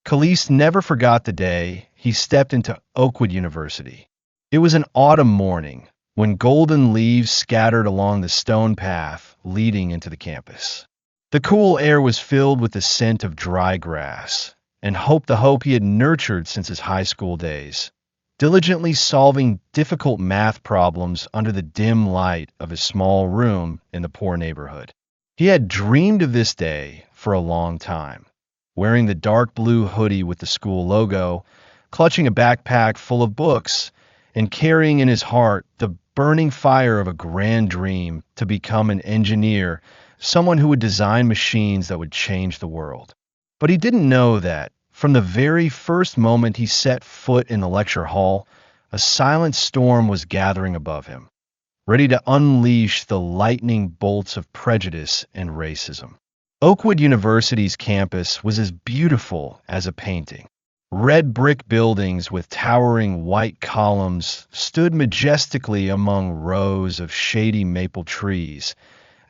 Khalees never forgot the day he stepped into Oakwood University. It was an autumn morning when golden leaves scattered along the stone path leading into the campus. The cool air was filled with the scent of dry grass and the hope he had nurtured since his high school days, diligently solving difficult math problems under the dim light of his small room in the poor neighborhood. He had dreamed of this day for a long time, wearing the dark blue hoodie with the school logo, clutching a backpack full of books, and carrying in his heart the burning fire of a grand dream to become an engineer, someone who would design machines that would change the world. But he didn't know that, from the very first moment he set foot in the lecture hall, a silent storm was gathering above him, ready to unleash the lightning bolts of prejudice and racism. Oakwood University's campus was as beautiful as a painting. Red brick buildings with towering white columns stood majestically among rows of shady maple trees,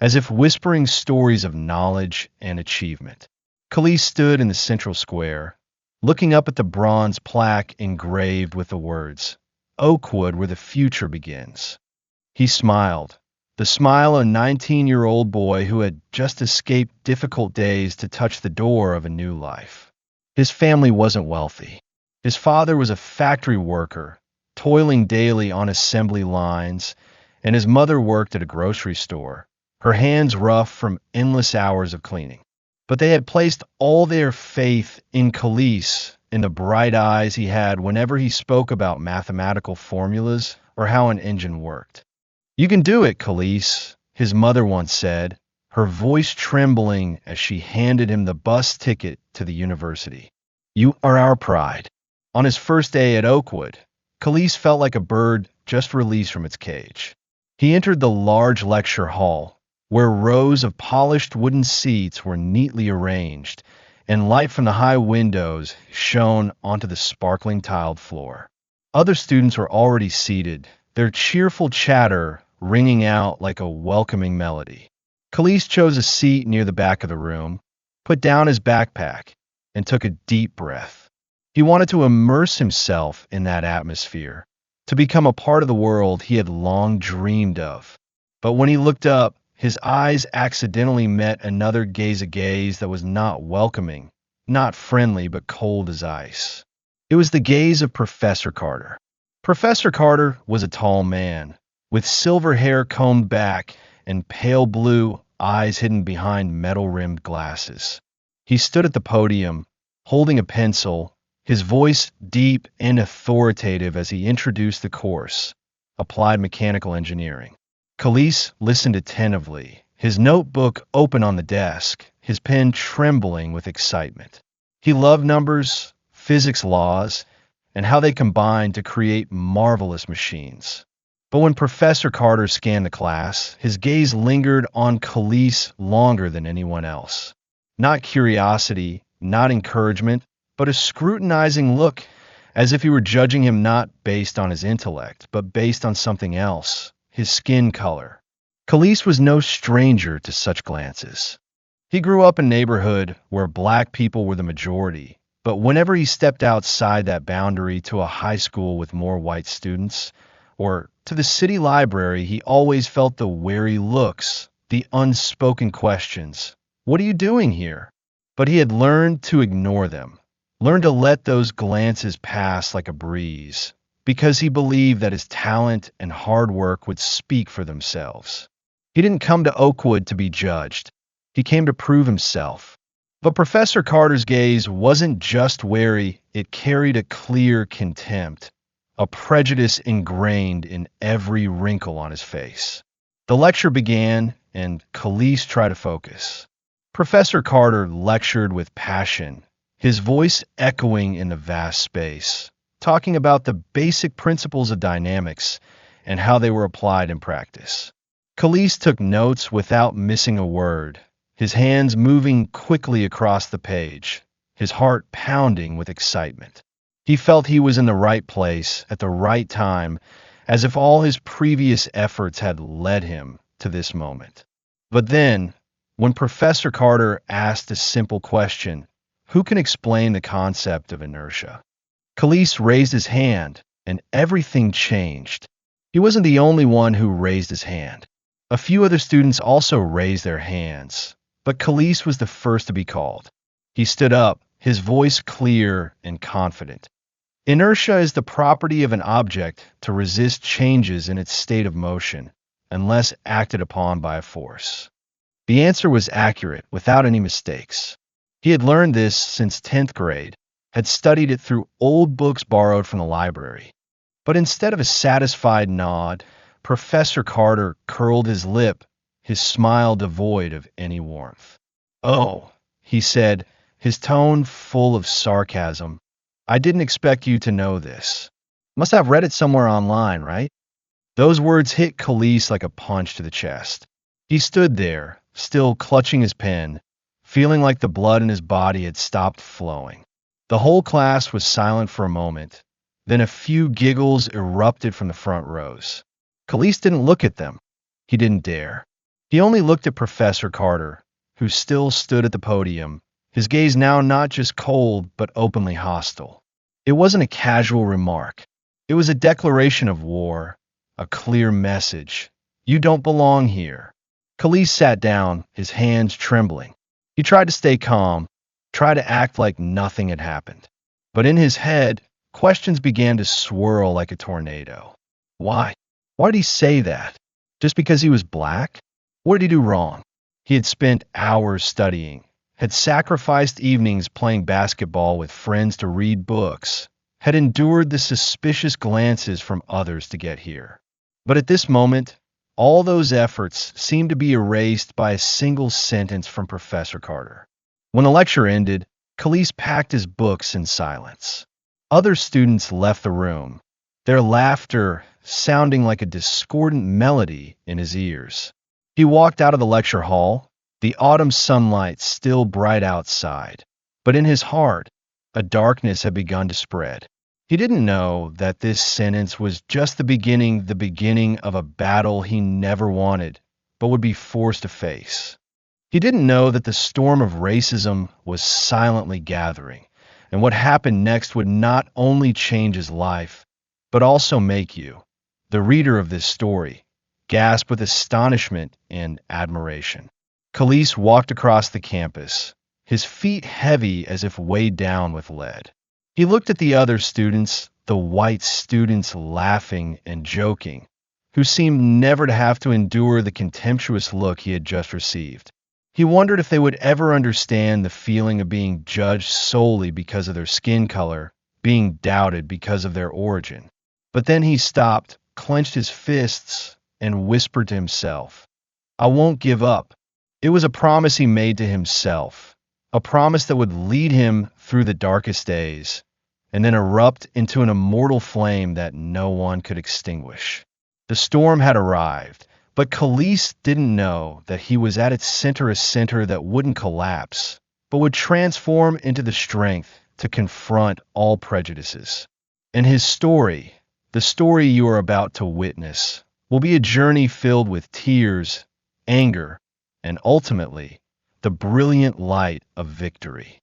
as if whispering stories of knowledge and achievement. Khalees stood in the central square, looking up at the bronze plaque engraved with the words, "Oakwood, where the future begins." He smiled, the smile of a 19-year-old boy who had just escaped difficult days to touch the door of a new life. His family wasn't wealthy. His father was a factory worker, toiling daily on assembly lines, and his mother worked at a grocery store, her hands rough from endless hours of cleaning. But they had placed all their faith in Khalees, in the bright eyes he had whenever he spoke about mathematical formulas or how an engine worked. "You can do it, Khalees," his mother once said, her voice trembling as she handed him the bus ticket to the university. "You are our pride." On his first day at Oakwood, Khalees felt like a bird just released from its cage. He entered the large lecture hall, where rows of polished wooden seats were neatly arranged, and light from the high windows shone onto the sparkling tiled floor. Other students were already seated, their cheerful chatter ringing out like a welcoming melody. Khalees chose a seat near the back of the room, put down his backpack, and took a deep breath. He wanted to immerse himself in that atmosphere, to become a part of the world he had long dreamed of. But when he looked up, his eyes accidentally met another gaze, a gaze that was not welcoming, not friendly, but cold as ice. It was the gaze of Professor Carter. Professor Carter was a tall man, with silver hair combed back and pale blue eyes hidden behind metal-rimmed glasses. He stood at the podium, holding a pencil, his voice deep and authoritative as he introduced the course, Applied Mechanical Engineering. Khalees listened attentively, his notebook open on the desk, his pen trembling with excitement. He loved numbers, physics laws, and how they combined to create marvelous machines. But when Professor Carter scanned the class, his gaze lingered on Khalees longer than anyone else. Not curiosity, not encouragement, but a scrutinizing look, as if he were judging him not based on his intellect, but based on something else, his skin color. Khalees was no stranger to such glances. He grew up in a neighborhood where black people were the majority, but whenever he stepped outside that boundary to a high school with more white students, or to the city library, he always felt the wary looks, the unspoken questions. "What are you doing here?" But he had learned to ignore them, learned to let those glances pass like a breeze, because he believed that his talent and hard work would speak for themselves. He didn't come to Oakwood to be judged. He came to prove himself. But Professor Carter's gaze wasn't just wary, it carried a clear contempt, a prejudice ingrained in every wrinkle on his face. The lecture began, and Khalees tried to focus. Professor Carter lectured with passion, his voice echoing in the vast space, talking about the basic principles of dynamics and how they were applied in practice. Khalees took notes without missing a word, his hands moving quickly across the page, his heart pounding with excitement. He felt he was in the right place at the right time, as if all his previous efforts had led him to this moment. But then, when Professor Carter asked a simple question, Who can explain the concept of inertia? Khalees raised his hand, and everything changed. He wasn't the only one who raised his hand. A few other students also raised their hands, but Khalees was the first to be called. He stood up, his voice clear and confident. Inertia is the property of an object to resist changes in its state of motion, unless acted upon by a force. The answer was accurate, without any mistakes. He had learned this since 10th grade, had studied it through old books borrowed from the library. But instead of a satisfied nod, Professor Carter curled his lip, his smile devoid of any warmth. "Oh," he said, his tone full of sarcasm, "I didn't expect you to know this. Must have read it somewhere online, right?" Those words hit Khalees like a punch to the chest. He stood there, still clutching his pen, feeling like the blood in his body had stopped flowing. The whole class was silent for a moment. Then a few giggles erupted from the front rows. Khalees didn't look at them. He didn't dare. He only looked at Professor Carter, who still stood at the podium, his gaze now not just cold but openly hostile. It wasn't a casual remark. It was a declaration of war, a clear message. You don't belong here. Khalees sat down, his hands trembling. He tried to stay calm, tried to act like nothing had happened. But in his head, questions began to swirl like a tornado. Why? Why did he say that? Just because he was black? What did he do wrong? He had spent hours studying, had sacrificed evenings playing basketball with friends to read books, had endured the suspicious glances from others to get here. But at this moment, all those efforts seemed to be erased by a single sentence from Professor Carter. When the lecture ended, Khalees packed his books in silence. Other students left the room, their laughter sounding like a discordant melody in his ears. He walked out of the lecture hall, the autumn sunlight still bright outside, but in his heart, a darkness had begun to spread. He didn't know that this sentence was just the beginning of a battle he never wanted, but would be forced to face. He didn't know that the storm of racism was silently gathering, and what happened next would not only change his life, but also make you, the reader of this story, gasp with astonishment and admiration. Khalees walked across the campus, his feet heavy as if weighed down with lead. He looked at the other students, the white students laughing and joking, who seemed never to have to endure the contemptuous look he had just received. He wondered if they would ever understand the feeling of being judged solely because of their skin color, being doubted because of their origin. But then he stopped, clenched his fists, and whispered to himself, "I won't give up." It was a promise he made to himself, a promise that would lead him through the darkest days, and then erupt into an immortal flame that no one could extinguish. The storm had arrived, but Khalees didn't know that he was at its center, a center that wouldn't collapse, but would transform into the strength to confront all prejudices. And his story, the story you are about to witness, will be a journey filled with tears, anger, and ultimately, the brilliant light of victory.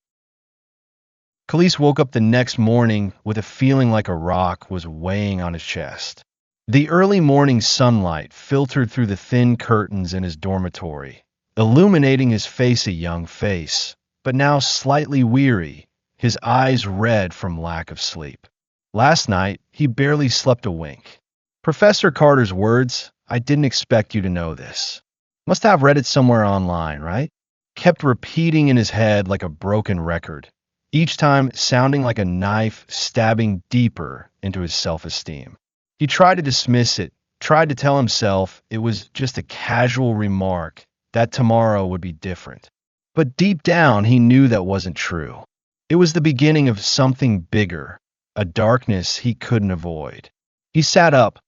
Khalees woke up the next morning with a feeling like a rock was weighing on his chest. The early morning sunlight filtered through the thin curtains in his dormitory, illuminating his face, a young face, but now slightly weary, his eyes red from lack of sleep. Last night, he barely slept a wink. Professor Carter's words, "I didn't expect you to know this. Must have read it somewhere online, right?" kept repeating in his head like a broken record, each time sounding like a knife stabbing deeper into his self-esteem. He tried to dismiss it, tried to tell himself it was just a casual remark, that tomorrow would be different. But deep down, he knew that wasn't true. It was the beginning of something bigger, a darkness he couldn't avoid. He sat up,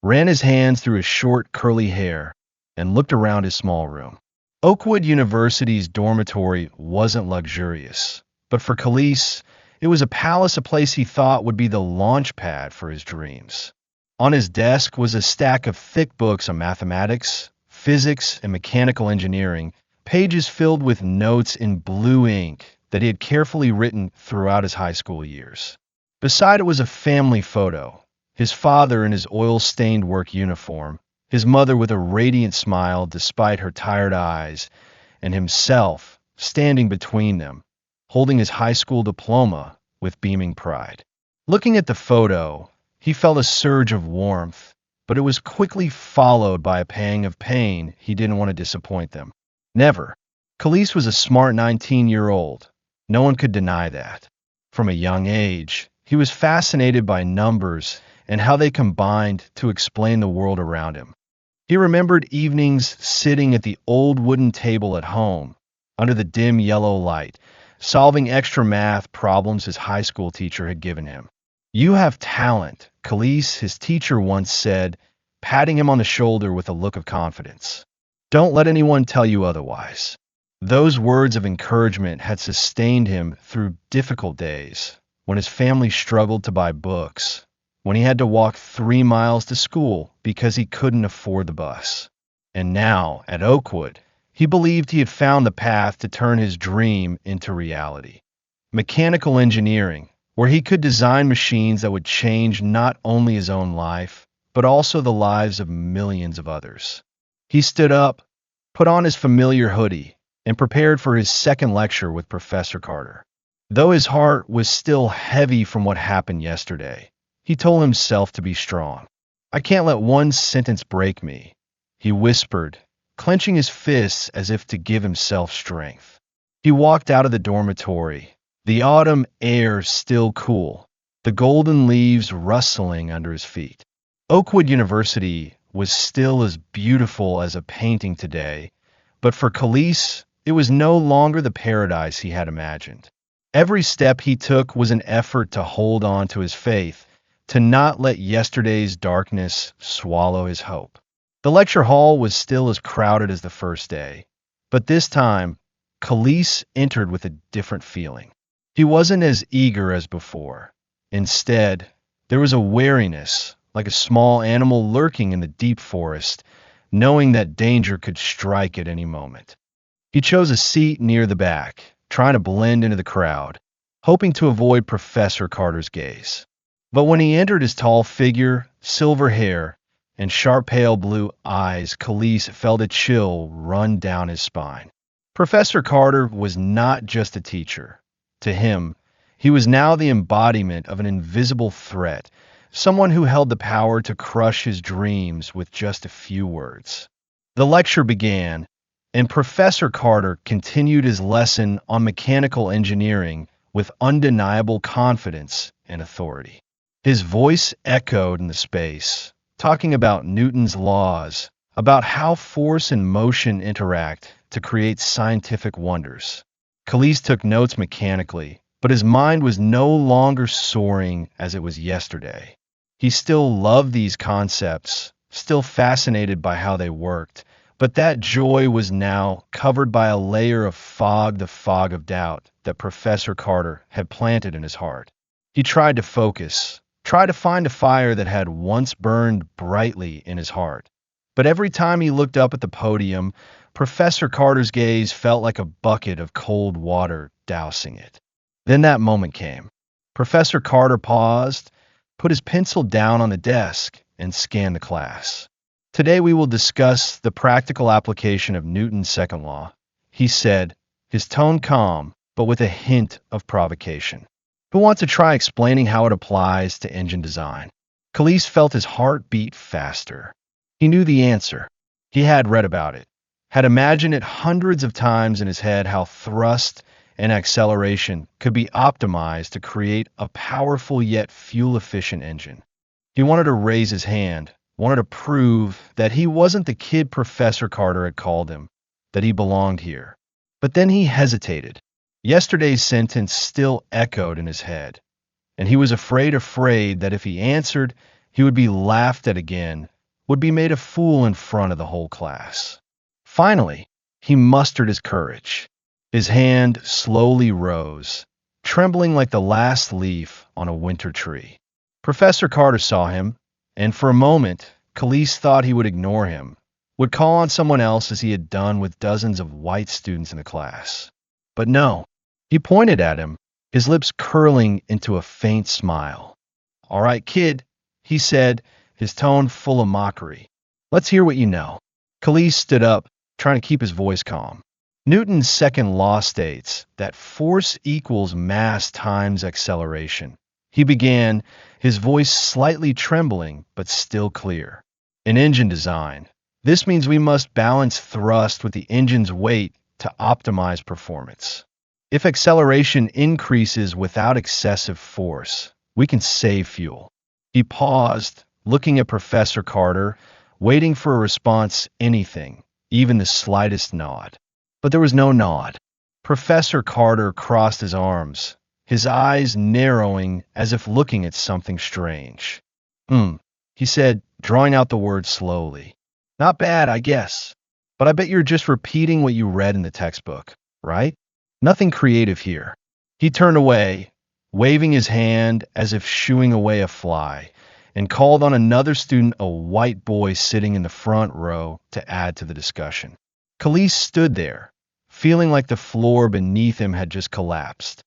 ran his hands through his short, curly hair, and looked around his small room. Oakwood University's dormitory wasn't luxurious, but for Khalees, it was a palace, a place he thought would be the launch pad for his dreams. On his desk was a stack of thick books on mathematics, physics, and mechanical engineering, pages filled with notes in blue ink, that he had carefully written throughout his high school years. Beside it was a family photo, his father in his oil-stained work uniform, his mother with a radiant smile despite her tired eyes, and himself standing between them, holding his high school diploma with beaming pride. Looking at the photo, he felt a surge of warmth, but it was quickly followed by a pang of pain. He didn't want to disappoint them. Never. Khalees was a smart 19-year-old. No one could deny that. From a young age, he was fascinated by numbers and how they combined to explain the world around him. He remembered evenings sitting at the old wooden table at home, under the dim yellow light, solving extra math problems his high school teacher had given him. "You have talent," Khalees, his teacher, once said, patting him on the shoulder with a look of confidence. "Don't let anyone tell you otherwise." Those words of encouragement had sustained him through difficult days, when his family struggled to buy books, when he had to walk 3 miles to school because he couldn't afford the bus. And now, at Oakwood, he believed he had found the path to turn his dream into reality. Mechanical engineering, where he could design machines that would change not only his own life, but also the lives of millions of others. He stood up, put on his familiar hoodie, and prepared for his second lecture with Professor Carter. Though his heart was still heavy from what happened yesterday, he told himself to be strong. "I can't let one sentence break me," he whispered, clenching his fists as if to give himself strength. He walked out of the dormitory, the autumn air still cool, the golden leaves rustling under his feet. Oakwood University was still as beautiful as a painting today, but for Khalees, it was no longer the paradise he had imagined. Every step he took was an effort to hold on to his faith, to not let yesterday's darkness swallow his hope. The lecture hall was still as crowded as the first day, but this time, Khalees entered with a different feeling. He wasn't as eager as before. Instead, there was a wariness, like a small animal lurking in the deep forest, knowing that danger could strike at any moment. He chose a seat near the back, trying to blend into the crowd, hoping to avoid Professor Carter's gaze. But when he entered, his tall figure, silver hair, and sharp pale blue eyes, Khalees felt a chill run down his spine. Professor Carter was not just a teacher. To him, he was now the embodiment of an invisible threat, someone who held the power to crush his dreams with just a few words. The lecture began, and Professor Carter continued his lesson on mechanical engineering with undeniable confidence and authority. His voice echoed in the space, talking about Newton's laws, about how force and motion interact to create scientific wonders. Khalees took notes mechanically, but his mind was no longer soaring as it was yesterday. He still loved these concepts, still fascinated by how they worked, but that joy was now covered by a layer of fog, the fog of doubt that Professor Carter had planted in his heart. He tried to focus, tried to find a fire that had once burned brightly in his heart. But every time he looked up at the podium, Professor Carter's gaze felt like a bucket of cold water dousing it. Then that moment came. Professor Carter paused, put his pencil down on the desk, and scanned the class. "Today we will discuss the practical application of Newton's second law," he said, his tone calm, but with a hint of provocation. "Who wants to try explaining how it applies to engine design?" Khalees felt his heart beat faster. He knew the answer. He had read about it, had imagined it hundreds of times in his head how thrust and acceleration could be optimized to create a powerful yet fuel-efficient engine. He wanted to raise his hand, wanted to prove that he wasn't the kid Professor Carter had called him, that he belonged here. But then he hesitated. Yesterday's sentence still echoed in his head, and he was afraid that if he answered, he would be laughed at again, would be made a fool in front of the whole class. Finally, he mustered his courage. His hand slowly rose, trembling like the last leaf on a winter tree. Professor Carter saw him, and for a moment, Khalees thought he would ignore him, would call on someone else as he had done with dozens of white students in the class. But no, He pointed at him, his lips curling into a faint smile. "All right, kid," he said, his tone full of mockery. "Let's hear what you know." Khalees stood up, trying to keep his voice calm. Newton's second law states that force equals mass times acceleration. He began, his voice slightly trembling but still clear. In engine design, this means we must balance thrust with the engine's weight to optimize performance. If acceleration increases without excessive force, we can save fuel. He paused, looking at Professor Carter, waiting for a response, anything, even the slightest nod. But there was no nod. Professor Carter crossed his arms, his eyes narrowing as if looking at something strange. He said, drawing out the words slowly. "Not bad, I guess. But I bet you're just repeating what you read in the textbook, right? Nothing creative here." He turned away, waving his hand as if shooing away a fly, and called on another student, a white boy sitting in the front row, to add to the discussion. Khalees stood there, feeling like the floor beneath him had just collapsed.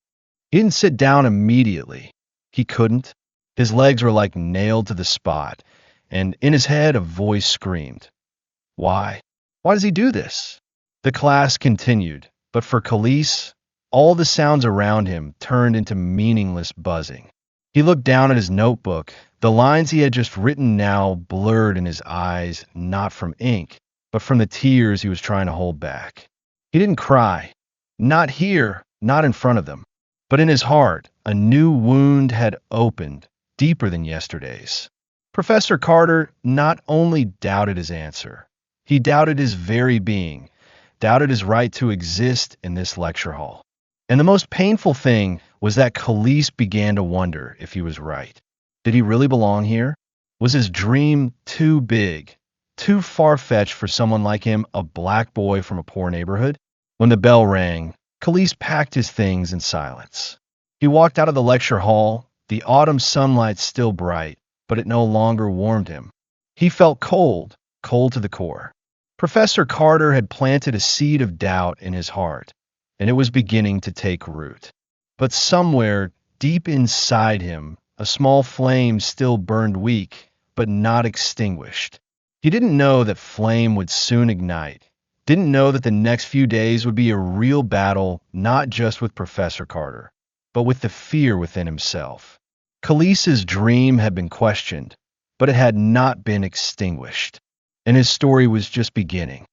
He didn't sit down immediately. He couldn't. His legs were like nailed to the spot, and in his head a voice screamed, "Why? Why does he do this?" The class continued, but for Khalees, all the sounds around him turned into meaningless buzzing. He looked down at his notebook, the lines he had just written now blurred in his eyes, not from ink, but from the tears he was trying to hold back. He didn't cry. Not here, not in front of them. But in his heart, a new wound had opened, deeper than yesterday's. Professor Carter not only doubted his answer, he doubted his very being, doubted his right to exist in this lecture hall. And the most painful thing was that Khalees began to wonder if he was right. Did he really belong here? Was his dream too big, too far-fetched for someone like him, a black boy from a poor neighborhood? When the bell rang, Khalees packed his things in silence. He walked out of the lecture hall, the autumn sunlight still bright, but it no longer warmed him. He felt cold, cold to the core. Professor Carter had planted a seed of doubt in his heart, and it was beginning to take root. But somewhere, deep inside him, a small flame still burned weak, but not extinguished. He didn't know that flame would soon ignite, didn't know that the next few days would be a real battle, not just with Professor Carter, but with the fear within himself. Khalees's dream had been questioned, but it had not been extinguished, and his story was just beginning.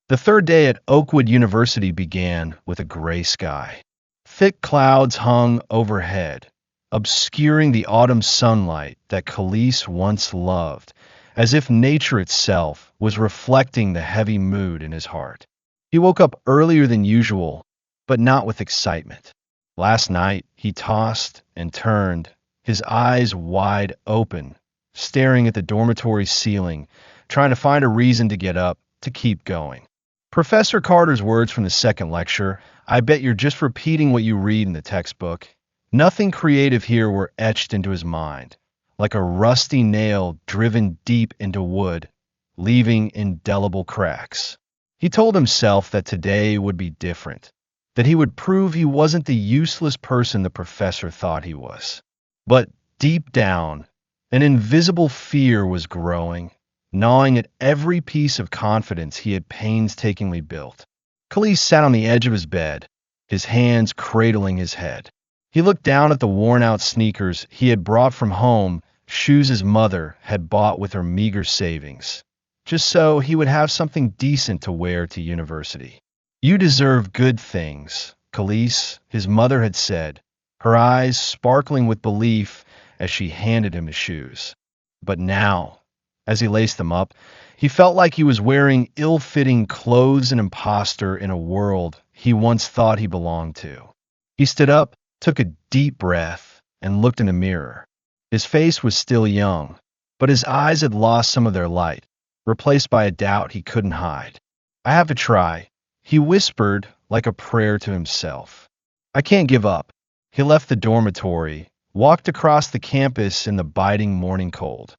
The third day at Oakwood University began with a gray sky. Thick clouds hung overhead, obscuring the autumn sunlight that Khalees once loved, as if nature itself was reflecting the heavy mood in his heart. He woke up earlier than usual, but not with excitement. Last night, he tossed and turned, his eyes wide open, staring at the dormitory ceiling, trying to find a reason to get up, to keep going. Professor Carter's words from the second lecture, "I bet you're just repeating what you read in the textbook." Nothing creative here were etched into his mind, like a rusty nail driven deep into wood, leaving indelible cracks. He told himself that today would be different, that he would prove he wasn't the useless person the professor thought he was. But deep down, an invisible fear was growing, gnawing at every piece of confidence he had painstakingly built. Khalees sat on the edge of his bed, his hands cradling his head. He looked down at the worn-out sneakers he had brought from home, shoes his mother had bought with her meager savings, just so he would have something decent to wear to university. "You deserve good things, Khalees," his mother had said, her eyes sparkling with belief as she handed him his shoes. But now, as he laced them up, he felt like he was wearing ill-fitting clothes, an imposter in a world he once thought he belonged to. He stood up, took a deep breath, and looked in the mirror. His face was still young, but his eyes had lost some of their light, replaced by a doubt he couldn't hide. "I have to try," he whispered like a prayer to himself. "I can't give up." He left the dormitory, walked across the campus in the biting morning cold.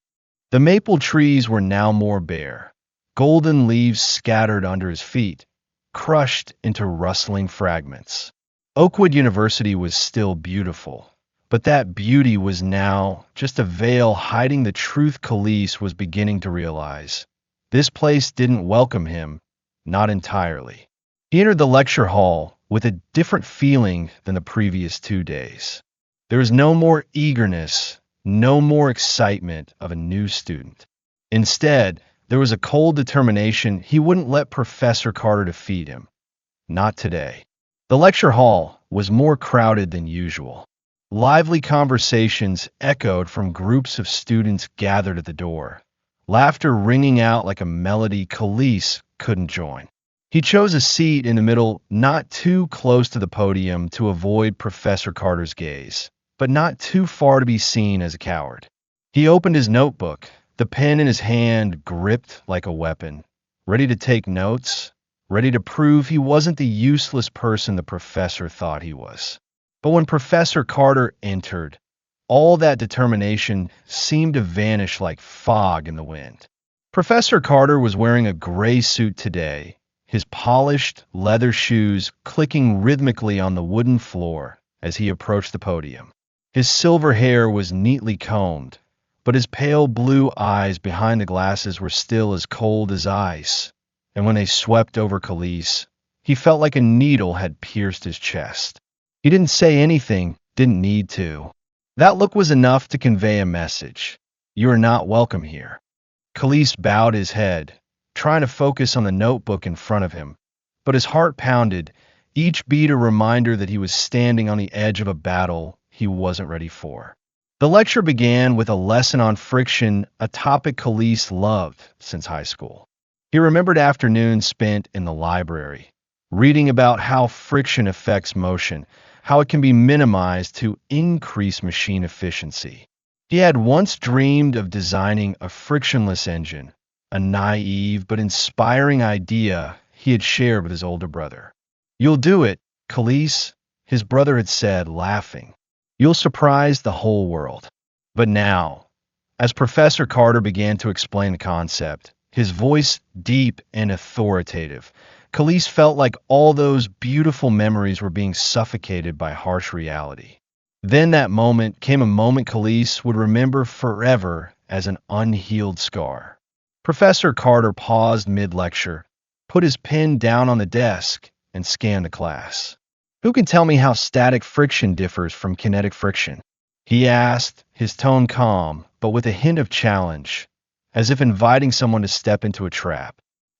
The maple trees were now more bare, golden leaves scattered under his feet, crushed into rustling fragments. Oakwood University was still beautiful, but that beauty was now just a veil hiding the truth Khalees was beginning to realize. This place didn't welcome him, not entirely. He entered the lecture hall with a different feeling than the previous 2 days. There was no more eagerness, no more excitement of a new student. Instead, there was a cold determination he wouldn't let Professor Carter defeat him. Not today. The lecture hall was more crowded than usual. Lively conversations echoed from groups of students gathered at the door, laughter ringing out like a melody Khalees couldn't join. He chose a seat in the middle, not too close to the podium to avoid Professor Carter's gaze, but not too far to be seen as a coward. He opened his notebook, the pen in his hand gripped like a weapon, ready to take notes, ready to prove he wasn't the useless person the professor thought he was. But when Professor Carter entered, all that determination seemed to vanish like fog in the wind. Professor Carter was wearing a gray suit today, his polished leather shoes clicking rhythmically on the wooden floor as he approached the podium. His silver hair was neatly combed, but his pale blue eyes behind the glasses were still as cold as ice, and when they swept over Khalees, he felt like a needle had pierced his chest. He didn't say anything, didn't need to. That look was enough to convey a message. You are not welcome here. Khalees bowed his head, trying to focus on the notebook in front of him, but his heart pounded, each beat a reminder that he was standing on the edge of a battle he wasn't ready for. The lecture began with a lesson on friction, a topic Khalees loved since high school. He remembered afternoons spent in the library, reading about how friction affects motion, how it can be minimized to increase machine efficiency. He had once dreamed of designing a frictionless engine, a naive but inspiring idea he had shared with his older brother. You'll do it, Khalees, his brother had said, laughing. You'll surprise the whole world. But now, as Professor Carter began to explain the concept, his voice deep and authoritative, Khalees felt like all those beautiful memories were being suffocated by harsh reality. Then that moment came, a moment Khalees would remember forever as an unhealed scar. Professor Carter paused mid-lecture, put his pen down on the desk, and scanned the class. Who can tell me how static friction differs from kinetic friction? He asked, his tone calm, but with a hint of challenge, as if inviting someone to step into a trap.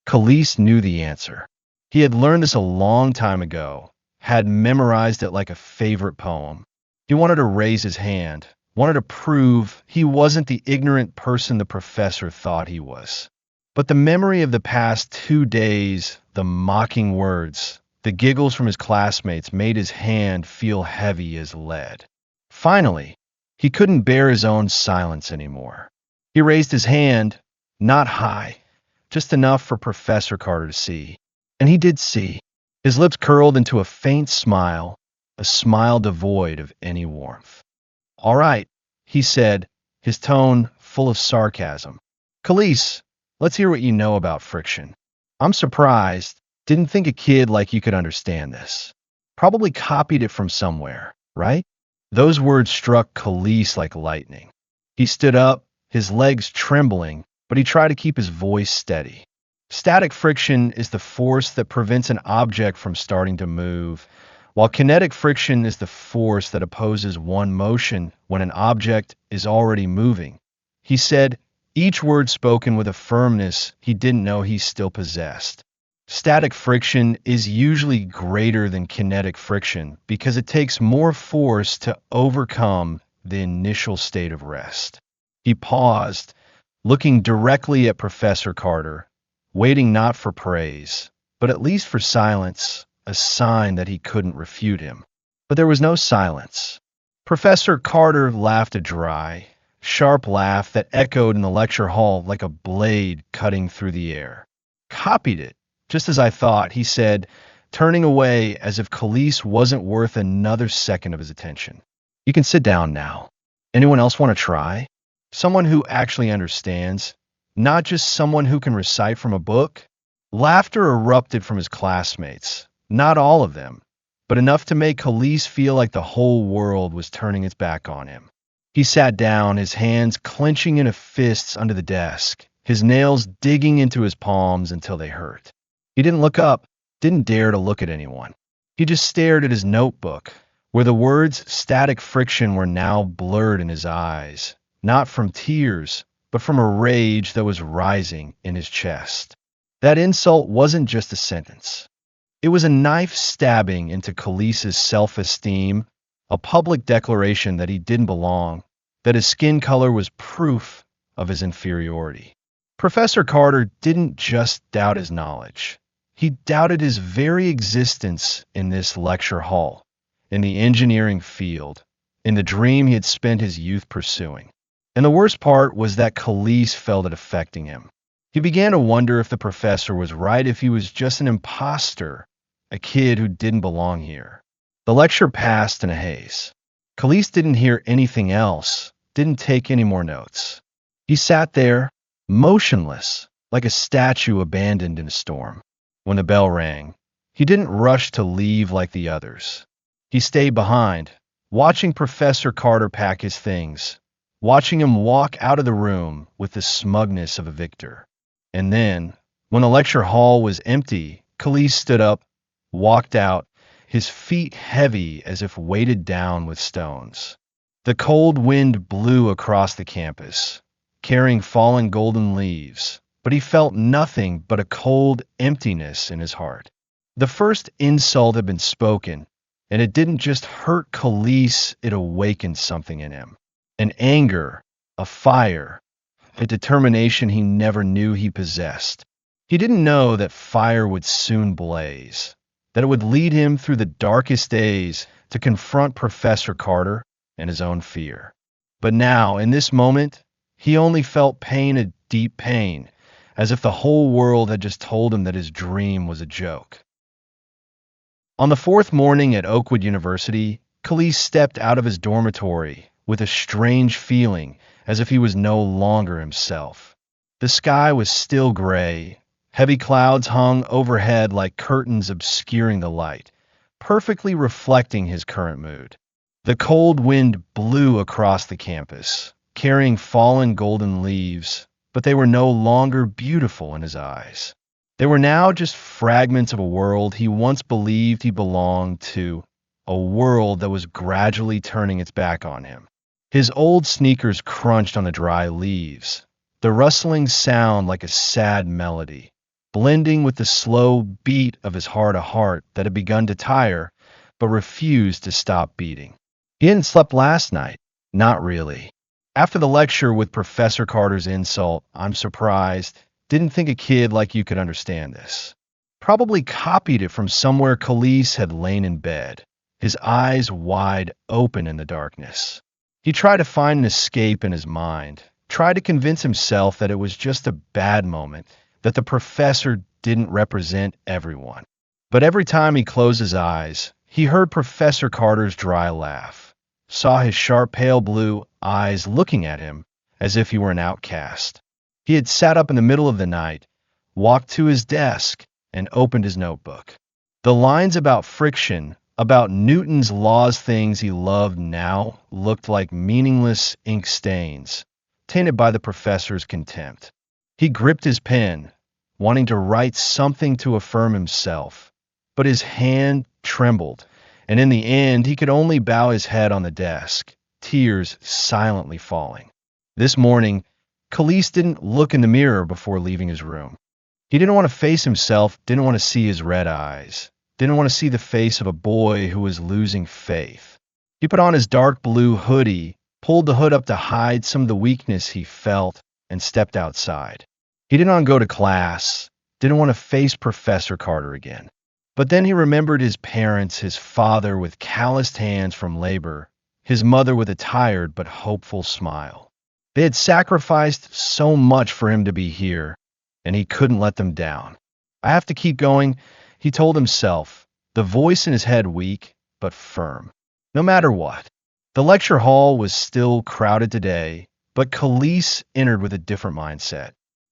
Khalees knew the answer. He had learned this a long time ago, had memorized it like a favorite poem. He wanted to raise his hand, wanted to prove he wasn't the ignorant person the professor thought he was. But the memory of the past 2 days, the mocking words, the giggles from his classmates made his hand feel heavy as lead. Finally, he couldn't bear his own silence anymore. He raised his hand, not high, just enough for Professor Carter to see. And he did see. His lips curled into a faint smile, a smile devoid of any warmth. All right, he said, his tone full of sarcasm. Khalees, let's hear what you know about friction. I'm surprised. Didn't think a kid like you could understand this. Probably copied it from somewhere, right? Those words struck Khalees like lightning. He stood up, his legs trembling, but he tried to keep his voice steady. Static friction is the force that prevents an object from starting to move, while kinetic friction is the force that opposes one motion when an object is already moving. He said, each word spoken with a firmness he didn't know he still possessed. Static friction is usually greater than kinetic friction because it takes more force to overcome the initial state of rest. He paused, looking directly at Professor Carter, waiting not for praise, but at least for silence, a sign that he couldn't refute him. But there was no silence. Professor Carter laughed a dry, sharp laugh that echoed in the lecture hall like a blade cutting through the air. Copied it. Just as I thought, he said, turning away as if Khalees wasn't worth another second of his attention. You can sit down now. Anyone else want to try? Someone who actually understands, not just someone who can recite from a book? Laughter erupted from his classmates. Not all of them, but enough to make Khalees feel like the whole world was turning its back on him. He sat down, his hands clenching into fists under the desk, his nails digging into his palms until they hurt. He didn't look up, didn't dare to look at anyone. He just stared at his notebook, where the words static friction were now blurred in his eyes, not from tears, but from a rage that was rising in his chest. That insult wasn't just a sentence. It was a knife stabbing into Khalees's self-esteem, a public declaration that he didn't belong, that his skin color was proof of his inferiority. Professor Carter didn't just doubt his knowledge. He doubted his very existence in this lecture hall, in the engineering field, in the dream he had spent his youth pursuing. And the worst part was that Khalees felt it affecting him. He began to wonder if the professor was right, if he was just an imposter, a kid who didn't belong here. The lecture passed in a haze. Khalees didn't hear anything else, didn't take any more notes. He sat there, motionless, like a statue abandoned in a storm. When the bell rang, he didn't rush to leave like the others. He stayed behind, watching Professor Carter pack his things, watching him walk out of the room with the smugness of a victor. And then, when the lecture hall was empty, Khalees stood up, walked out, his feet heavy as if weighted down with stones. The cold wind blew across the campus, carrying fallen golden leaves, but he felt nothing but a cold emptiness in his heart. The first insult had been spoken, and it didn't just hurt Khalees, it awakened something in him. An anger, a fire, a determination he never knew he possessed. He didn't know that fire would soon blaze, that it would lead him through the darkest days to confront Professor Carter and his own fear. But now, in this moment, he only felt pain, a deep pain, as if the whole world had just told him that his dream was a joke. On the fourth morning at Oakwood University, Khalees stepped out of his dormitory with a strange feeling, as if he was no longer himself. The sky was still gray. Heavy clouds hung overhead like curtains obscuring the light, perfectly reflecting his current mood. The cold wind blew across the campus, carrying fallen golden leaves, but they were no longer beautiful in his eyes. They were now just fragments of a world he once believed he belonged to, a world that was gradually turning its back on him. His old sneakers crunched on the dry leaves, the rustling sound like a sad melody, blending with the slow beat of his heart-to-heart that had begun to tire, but refused to stop beating. He hadn't slept last night. Not really. After the lecture with Professor Carter's insult, I'm surprised, didn't think a kid like you could understand this. Probably copied it from somewhere Khalees had lain in bed, his eyes wide open in the darkness. He tried to find an escape in his mind, tried to convince himself that it was just a bad moment, that the professor didn't represent everyone. But every time he closed his eyes, he heard Professor Carter's dry laugh, saw his sharp pale blue eyes looking at him as if he were an outcast. He had sat up in the middle of the night, walked to his desk, and opened his notebook. The lines about friction, about Newton's laws, things he loved now, looked like meaningless ink stains, tainted by the professor's contempt. He gripped his pen, wanting to write something to affirm himself, but his hand trembled, and in the end he could only bow his head on the desk, tears silently falling. This morning, Khalees didn't look in the mirror before leaving his room. He didn't want to face himself, didn't want to see his red eyes, didn't want to see the face of a boy who was losing faith. He put on his dark blue hoodie, pulled the hood up to hide some of the weakness he felt, and stepped outside. He didn't want to go to class, didn't want to face Professor Carter again. But then he remembered his parents, his father with calloused hands from labor, his mother with a tired but hopeful smile. They had sacrificed so much for him to be here, and he couldn't let them down. I have to keep going, he told himself, the voice in his head weak but firm. No matter what. The lecture hall was still crowded today, but Khalees entered with a different mindset.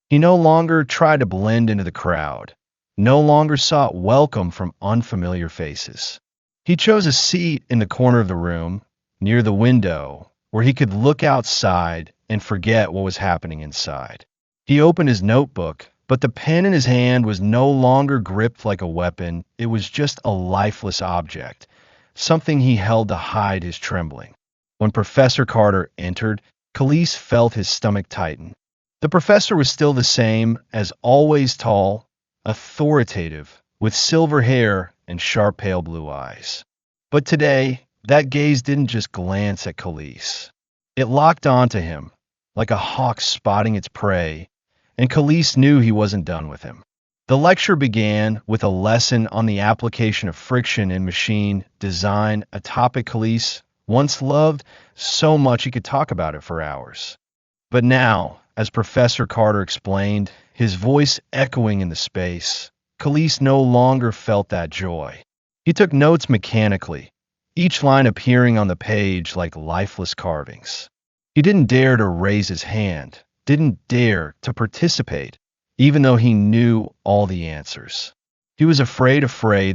He no longer tried to blend into the crowd, no longer sought welcome from unfamiliar faces. He chose a seat in the corner of the room, near the window, where he could look outside and forget what was happening inside. He opened his notebook, but the pen in his hand was no longer gripped like a weapon. It was just a lifeless object, something he held to hide his trembling. When Professor Carter entered, Khalees felt his stomach tighten. The professor was still the same, as always tall, authoritative, with silver hair and sharp pale blue eyes. But today, that gaze didn't just glance at Khalees. It locked onto him, like a hawk spotting its prey, and Khalees knew he wasn't done with him. The lecture began with a lesson on the application of friction in machine design, a topic Khalees once loved so much he could talk about it for hours. But now, as Professor Carter explained, his voice echoing in the space, Khalees no longer felt that joy. He took notes mechanically, each line appearing on the page like lifeless carvings. He didn't dare to raise his hand, didn't dare to participate, even though he knew all the answers. He was afraid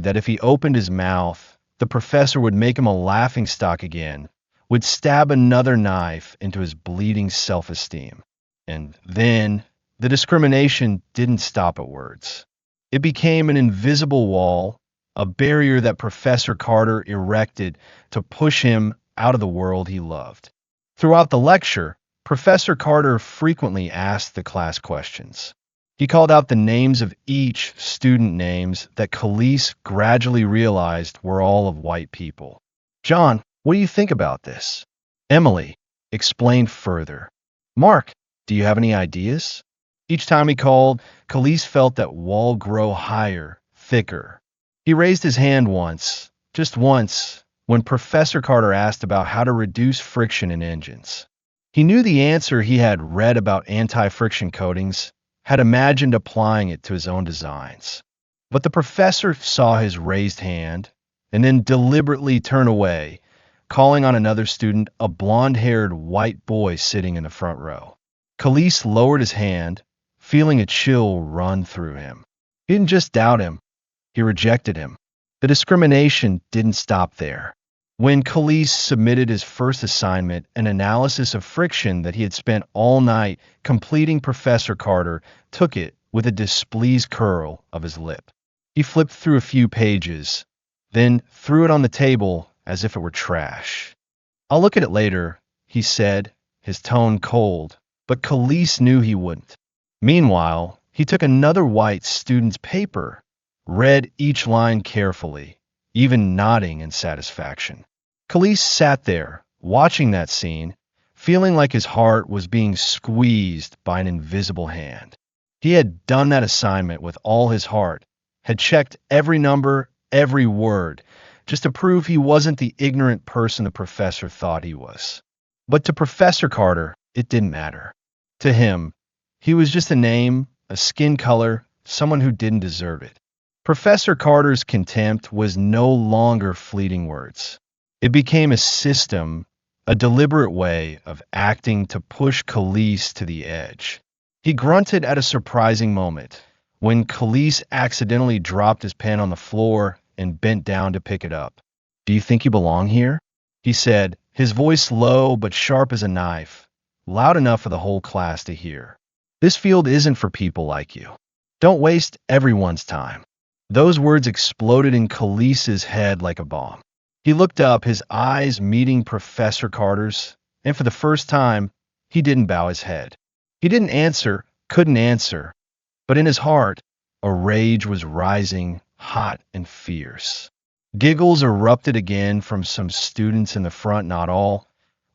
that if he opened his mouth, the professor would make him a laughingstock again, would stab another knife into his bleeding self-esteem. And then, the discrimination didn't stop at words. It became an invisible wall, a barrier that Professor Carter erected to push him out of the world he loved. Throughout the lecture, Professor Carter frequently asked the class questions. He called out the names of each student names that Khalees gradually realized were all of white people. John, what do you think about this? Emily explained further. Mark, do you have any ideas? Each time he called, Khalees felt that wall grow higher, thicker. He raised his hand once, just once, when Professor Carter asked about how to reduce friction in engines. He knew the answer. He had read about anti-friction coatings, had imagined applying it to his own designs. But the professor saw his raised hand and then deliberately turned away, calling on another student, a blonde-haired white boy sitting in the front row. Khalees lowered his hand, feeling a chill run through him. He didn't just doubt him, he rejected him. The discrimination didn't stop there. When Khalees submitted his first assignment, an analysis of friction that he had spent all night completing, Professor Carter took it with a displeased curl of his lip. He flipped through a few pages, then threw it on the table as if it were trash. I'll look at it later, he said, his tone cold, but Khalees knew he wouldn't. Meanwhile, he took another white student's paper, read each line carefully, even nodding in satisfaction. Khalees sat there, watching that scene, feeling like his heart was being squeezed by an invisible hand. He had done that assignment with all his heart, had checked every number, every word, just to prove he wasn't the ignorant person the professor thought he was. But to Professor Carter, it didn't matter. To him, he was just a name, a skin color, someone who didn't deserve it. Professor Carter's contempt was no longer fleeting words. It became a system, a deliberate way of acting to push Khalees to the edge. He grunted at a surprising moment, when Khalees accidentally dropped his pen on the floor and bent down to pick it up. Do you think you belong here? He said, his voice low but sharp as a knife, loud enough for the whole class to hear. This field isn't for people like you. Don't waste everyone's time. Those words exploded in Khalees's head like a bomb. He looked up, his eyes meeting Professor Carter's, and for the first time, he didn't bow his head. He didn't answer, couldn't answer, but in his heart, a rage was rising, hot and fierce. Giggles erupted again from some students in the front, not all,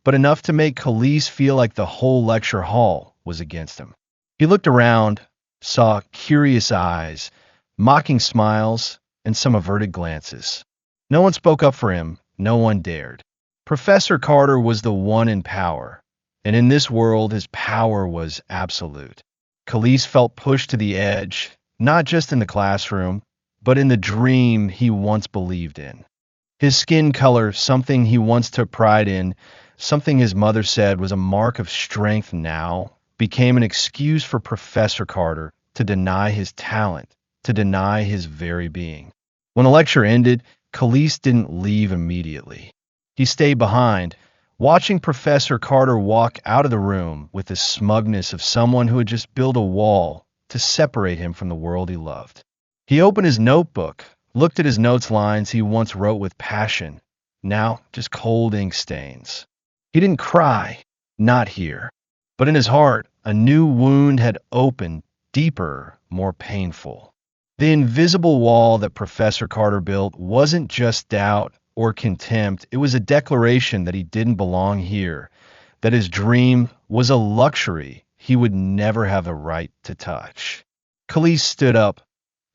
but enough to make Khalees feel like the whole lecture hall was against him. He looked around, saw curious eyes, mocking smiles, and some averted glances. No one spoke up for him, no one dared. Professor Carter was the one in power, and in this world his power was absolute. Khalees felt pushed to the edge, not just in the classroom, but in the dream he once believed in. His skin color, something he once took pride in, something his mother said was a mark of strength now, became an excuse for Professor Carter to deny his talent, to deny his very being. When the lecture ended, Khalees didn't leave immediately. He stayed behind, watching Professor Carter walk out of the room with the smugness of someone who had just built a wall to separate him from the world he loved. He opened his notebook, looked at his notes lines he once wrote with passion, now just cold ink stains. He didn't cry, not here. But in his heart, a new wound had opened, deeper, more painful. The invisible wall that Professor Carter built wasn't just doubt or contempt, it was a declaration that he didn't belong here, that his dream was a luxury he would never have a right to touch. Khalees stood up,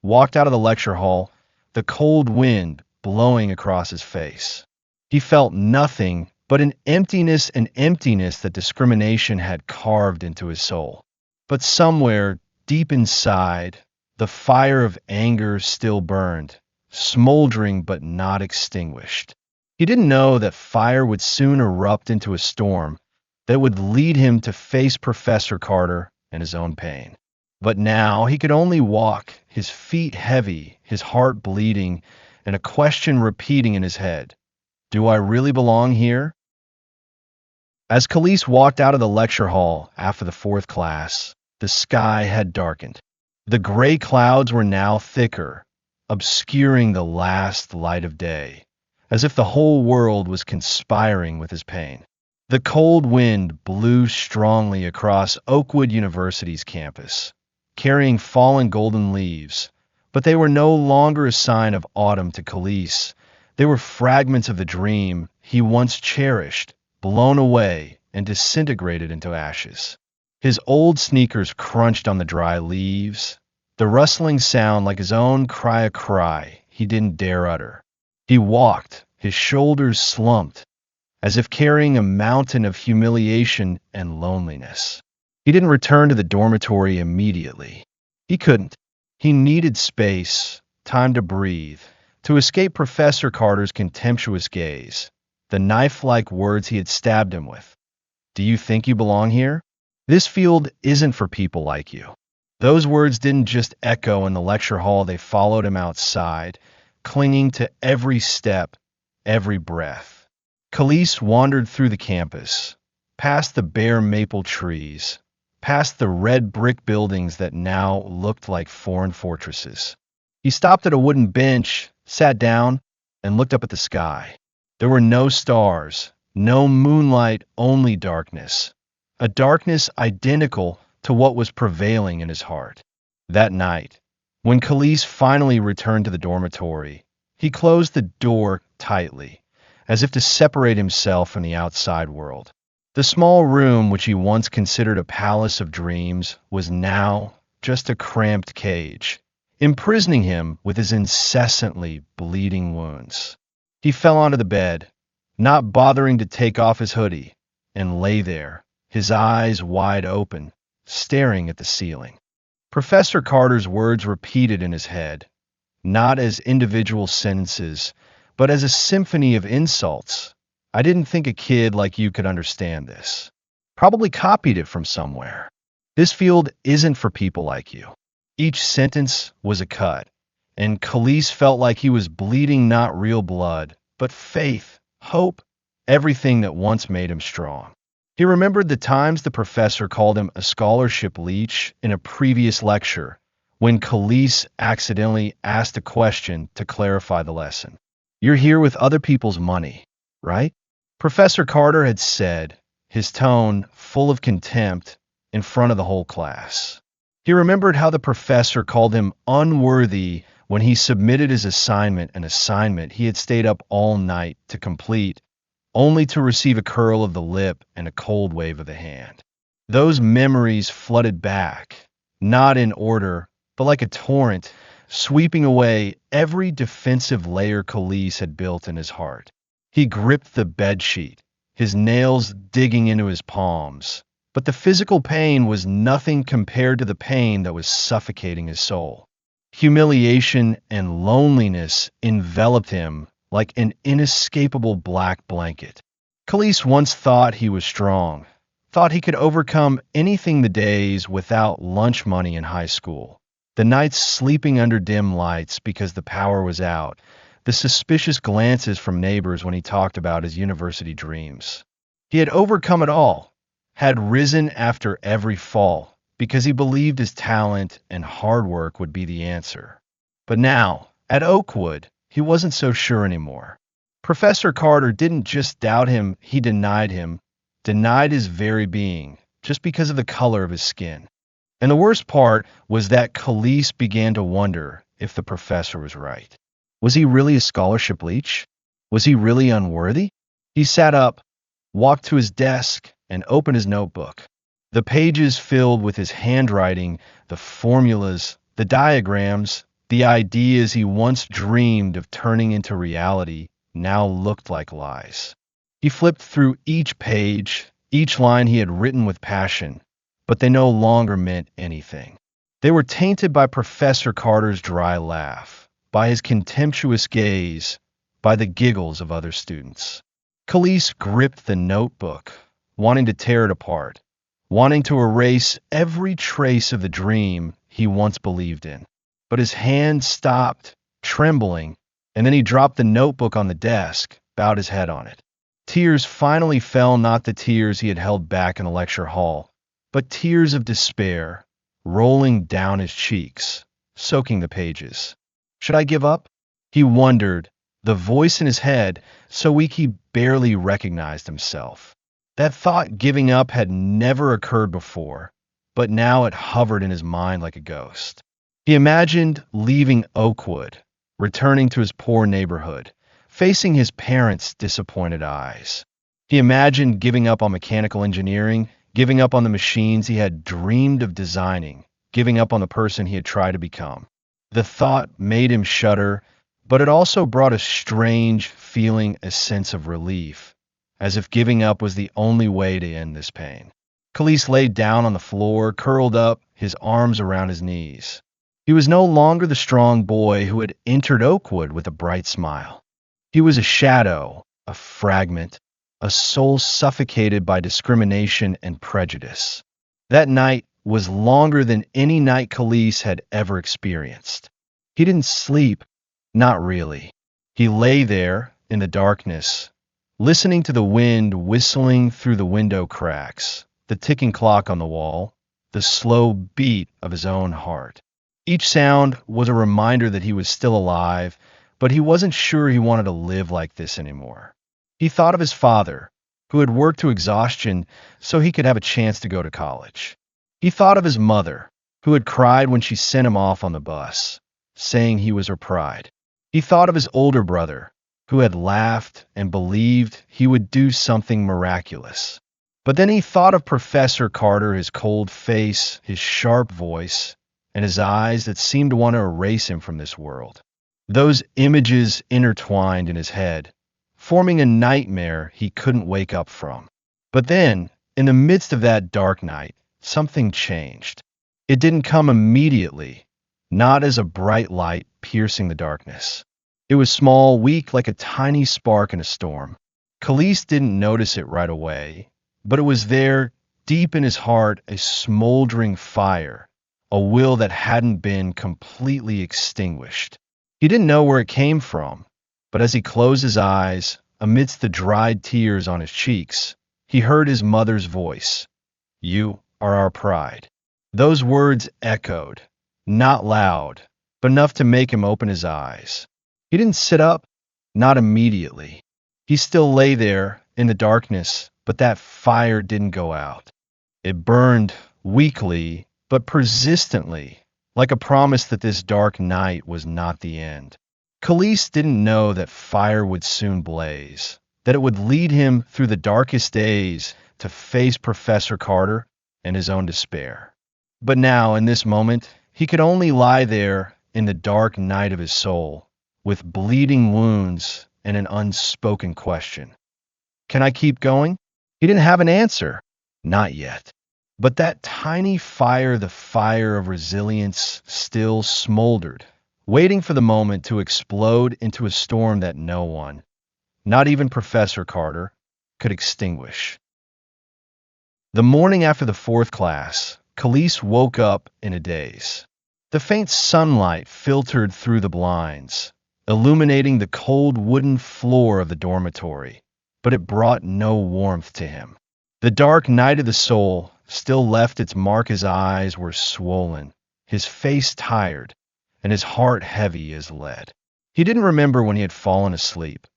walked out of the lecture hall, the cold wind blowing across his face. He felt nothing but an emptiness that discrimination had carved into his soul. But somewhere deep inside, the fire of anger still burned, smoldering but not extinguished. He didn't know that fire would soon erupt into a storm that would lead him to face Professor Carter and his own pain. But now he could only walk, his feet heavy, his heart bleeding, and a question repeating in his head. Do I really belong here? As Khalees walked out of the lecture hall after the fourth class, the sky had darkened. The gray clouds were now thicker, obscuring the last light of day, as if the whole world was conspiring with his pain. The cold wind blew strongly across Oakwood University's campus, carrying fallen golden leaves, but they were no longer a sign of autumn to Khalees. They were fragments of the dream he once cherished, blown away and disintegrated into ashes. His old sneakers crunched on the dry leaves, the rustling sound like his own cry he didn't dare utter. He walked, his shoulders slumped, as if carrying a mountain of humiliation and loneliness. He didn't return to the dormitory immediately. He couldn't. He needed space, time to breathe, to escape Professor Carter's contemptuous gaze, the knife-like words he had stabbed him with. Do you think you belong here? This field isn't for people like you. Those words didn't just echo in the lecture hall, they followed him outside, clinging to every step, every breath. Khalees wandered through the campus, past the bare maple trees, past the red brick buildings that now looked like foreign fortresses. He stopped at a wooden bench, sat down, and looked up at the sky. There were no stars, no moonlight, only darkness. A darkness identical to what was prevailing in his heart. That night, when Khalees finally returned to the dormitory, he closed the door tightly, as if to separate himself from the outside world. The small room which he once considered a palace of dreams was now just a cramped cage, imprisoning him with his incessantly bleeding wounds. He fell onto the bed, not bothering to take off his hoodie, and lay there, his eyes wide open, staring at the ceiling. Professor Carter's words repeated in his head, not as individual sentences, but as a symphony of insults. I didn't think a kid like you could understand this. Probably copied it from somewhere. This field isn't for people like you. Each sentence was a cut, and Khalees felt like he was bleeding not real blood, but faith, hope, everything that once made him strong. He remembered the times the professor called him a scholarship leech in a previous lecture, when Khalees accidentally asked a question to clarify the lesson. You're here with other people's money, right? Professor Carter had said, his tone full of contempt, in front of the whole class. He remembered how the professor called him unworthy when he submitted his assignment, an assignment he had stayed up all night to complete, only to receive a curl of the lip and a cold wave of the hand. Those memories flooded back, not in order, but like a torrent, sweeping away every defensive layer Khalees had built in his heart. He gripped the bedsheet, his nails digging into his palms, but the physical pain was nothing compared to the pain that was suffocating his soul. Humiliation and loneliness enveloped him like an inescapable black blanket. Khalees once thought he was strong, thought he could overcome anything, the days without lunch money in high school, the nights sleeping under dim lights because the power was out, the suspicious glances from neighbors when he talked about his university dreams. He had overcome it all, had risen after every fall, because he believed his talent and hard work would be the answer. But now, at Oakwood, he wasn't so sure anymore. Professor Carter didn't just doubt him, he denied him, denied his very being, just because of the color of his skin. And the worst part was that Khalees began to wonder if the professor was right. Was he really a scholarship leech? Was he really unworthy? He sat up, walked to his desk, and opened his notebook. The pages filled with his handwriting, the formulas, the diagrams, the ideas he once dreamed of turning into reality now looked like lies. He flipped through each page, each line he had written with passion, but they no longer meant anything. They were tainted by Professor Carter's dry laugh, by his contemptuous gaze, by the giggles of other students. Khalees gripped the notebook, wanting to tear it apart, wanting to erase every trace of the dream he once believed in. But his hand stopped, trembling, and then he dropped the notebook on the desk, bowed his head on it. Tears finally fell, not the tears he had held back in the lecture hall, but tears of despair, rolling down his cheeks, soaking the pages. Should I give up? He wondered, the voice in his head so weak he barely recognized himself. That thought, giving up, had never occurred before, but now it hovered in his mind like a ghost. He imagined leaving Oakwood, returning to his poor neighborhood, facing his parents' disappointed eyes. He imagined giving up on mechanical engineering, giving up on the machines he had dreamed of designing, giving up on the person he had tried to become. The thought made him shudder, but it also brought a strange feeling, a sense of relief, as if giving up was the only way to end this pain. Khalees laid down on the floor, curled up, his arms around his knees. He was no longer the strong boy who had entered Oakwood with a bright smile. He was a shadow, a fragment, a soul suffocated by discrimination and prejudice. That night was longer than any night Khalees had ever experienced. He didn't sleep, not really. He lay there in the darkness, listening to the wind whistling through the window cracks, the ticking clock on the wall, the slow beat of his own heart. Each sound was a reminder that he was still alive, but he wasn't sure he wanted to live like this anymore. He thought of his father, who had worked to exhaustion so he could have a chance to go to college. He thought of his mother, who had cried when she sent him off on the bus, saying he was her pride. He thought of his older brother, who had laughed and believed he would do something miraculous. But then he thought of Professor Carter, his cold face, his sharp voice, and his eyes that seemed to want to erase him from this world. Those images intertwined in his head, forming a nightmare he couldn't wake up from. But then, in the midst of that dark night, something changed. It didn't come immediately, not as a bright light piercing the darkness. It was small, weak, like a tiny spark in a storm. Khalees didn't notice it right away, but it was there, deep in his heart, a smoldering fire, a will that hadn't been completely extinguished. He didn't know where it came from, but as he closed his eyes, amidst the dried tears on his cheeks, he heard his mother's voice. "You are our pride." Those words echoed, not loud, but enough to make him open his eyes. He didn't sit up, not immediately. He still lay there in the darkness, but that fire didn't go out. It burned weakly, but persistently, like a promise that this dark night was not the end. Khalees didn't know that fire would soon blaze, that it would lead him through the darkest days to face Professor Carter and his own despair. But now, in this moment, he could only lie there in the dark night of his soul, with bleeding wounds and an unspoken question. Can I keep going? He didn't have an answer. Not yet. But that tiny fire, the fire of resilience, still smoldered, waiting for the moment to explode into a storm that no one, not even Professor Carter, could extinguish. The morning after the fourth class, Khalees woke up in a daze. The faint sunlight filtered through the blinds, illuminating the cold wooden floor of the dormitory, but it brought no warmth to him. The dark night of the soul still left its mark. His eyes were swollen, his face tired, and his heart heavy as lead. He didn't remember when he had fallen asleep,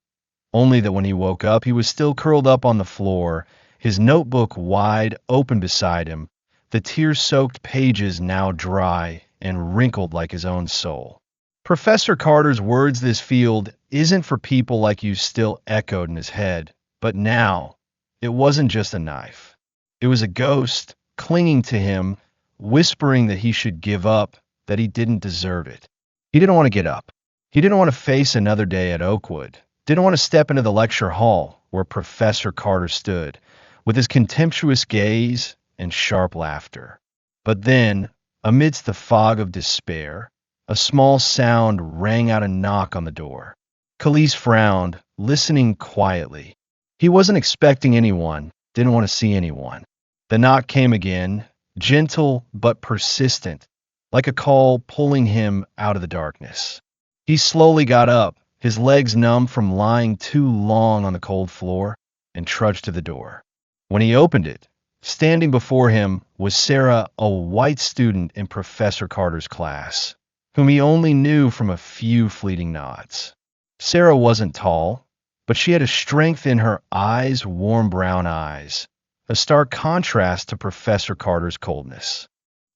only that when he woke up, he was still curled up on the floor, his notebook wide open beside him, the tear-soaked pages now dry and wrinkled like his own soul. Professor Carter's words, "This field isn't for people like you," still echoed in his head, but now it wasn't just a knife. It was a ghost clinging to him, whispering that he should give up, that he didn't deserve it. He didn't want to get up. He didn't want to face another day at Oakwood. Didn't want to step into the lecture hall where Professor Carter stood, with his contemptuous gaze and sharp laughter. But then, amidst the fog of despair, a small sound rang out, a knock on the door. Khalees frowned, listening quietly. He wasn't expecting anyone, didn't want to see anyone. The knock came again, gentle but persistent, like a call pulling him out of the darkness. He slowly got up, his legs numb from lying too long on the cold floor, and trudged to the door. When he opened it, standing before him was Sarah, a white student in Professor Carter's class, whom he only knew from a few fleeting nods. Sarah wasn't tall, but she had a strength in her eyes, warm brown eyes, a stark contrast to Professor Carter's coldness.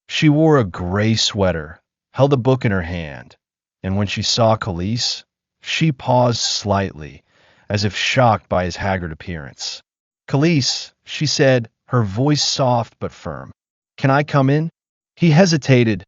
She wore a gray sweater, held a book in her hand, and when she saw Khalees, she paused slightly, as if shocked by his haggard appearance. "Khalees," she said, her voice soft but firm. "Can I come in?" He hesitated,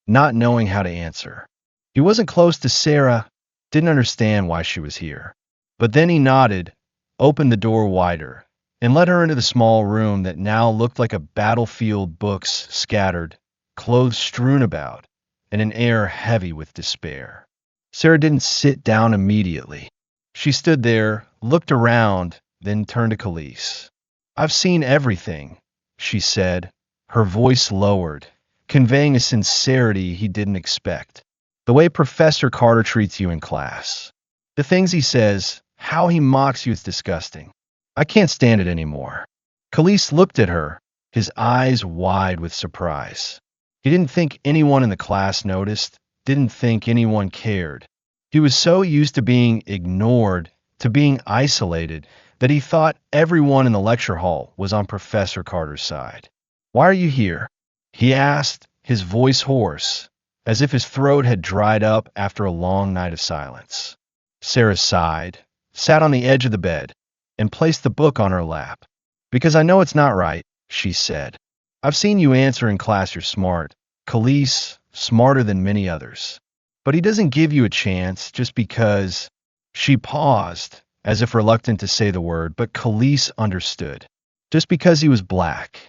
not knowing how to answer. He wasn't close to Sarah, didn't understand why she was here. But then he nodded, opened the door wider, and led her into the small room that now looked like a battlefield, books scattered, clothes strewn about, and an air heavy with despair. Sarah didn't sit down immediately. She stood there, looked around, then turned to Khalees. "I've seen everything," she said, her voice lowered, conveying a sincerity he didn't expect. "The way Professor Carter treats you in class. The things he says, how he mocks you, it's disgusting. I can't stand it anymore." Khalees looked at her, his eyes wide with surprise. He didn't think anyone in the class noticed, didn't think anyone cared. He was so used to being ignored, to being isolated, that he thought everyone in the lecture hall was on Professor Carter's side. "Why are you here?" he asked, his voice hoarse, as if his throat had dried up after a long night of silence. Sarah sighed, sat on the edge of the bed, and placed the book on her lap. "Because I know it's not right," she said. "I've seen you answer in class you're smart. Khalees, smarter than many others. But he doesn't give you a chance just because—" She paused, as if reluctant to say the word, but Khalees understood. "Just because he was black.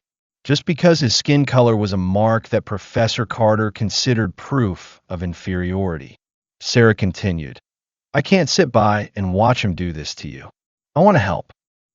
Just because his skin color was a mark that Professor Carter considered proof of inferiority." Sarah continued, "I can't sit by and watch him do this to you. I want to help.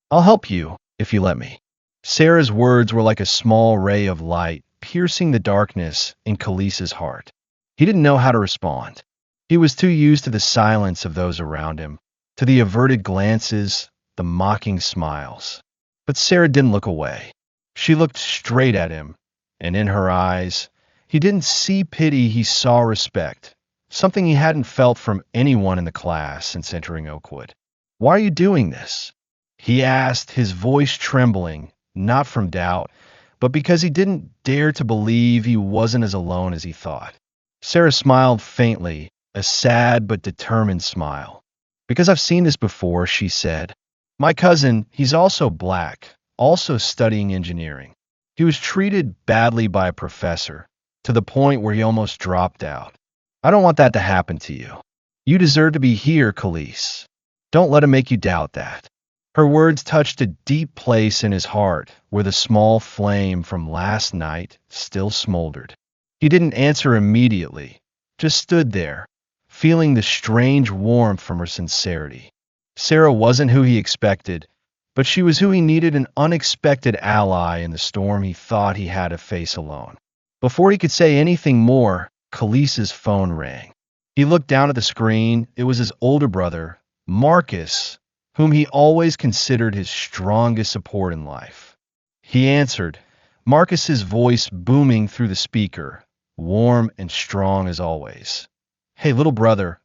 I'll help you if you let me." Sarah's words were like a small ray of light, piercing the darkness in Khalees's heart. He didn't know how to respond. He was too used to the silence of those around him, to the averted glances, the mocking smiles. But Sarah didn't look away. She looked straight at him, and in her eyes, he didn't see pity, he saw respect, something he hadn't felt from anyone in the class since entering Oakwood. "Why are you doing this?" he asked, his voice trembling, not from doubt, but because he didn't dare to believe he wasn't as alone as he thought. Sarah smiled faintly, a sad but determined smile. "Because I've seen this before," she said. "My cousin, he's also black, also studying engineering. He was treated badly by a professor, to the point where he almost dropped out. I don't want that to happen to you. You deserve to be here, Khalees. Don't let him make you doubt that." Her words touched a deep place in his heart, where the small flame from last night still smoldered. He didn't answer immediately, just stood there, feeling the strange warmth from her sincerity. Sarah wasn't who he expected, but she was who he needed, an unexpected ally in the storm he thought he had to face alone. Before he could say anything more, Khalees's phone rang. He looked down at the screen. It was his older brother, Marcus, whom he always considered his strongest support in life. He answered, Marcus's voice booming through the speaker, warm and strong as always. Hey, little brother,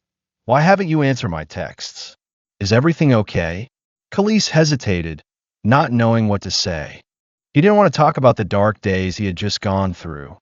why haven't you answered my texts? Is everything okay? Khalees hesitated, not knowing what to say. He didn't want to talk about the dark days he had just gone through.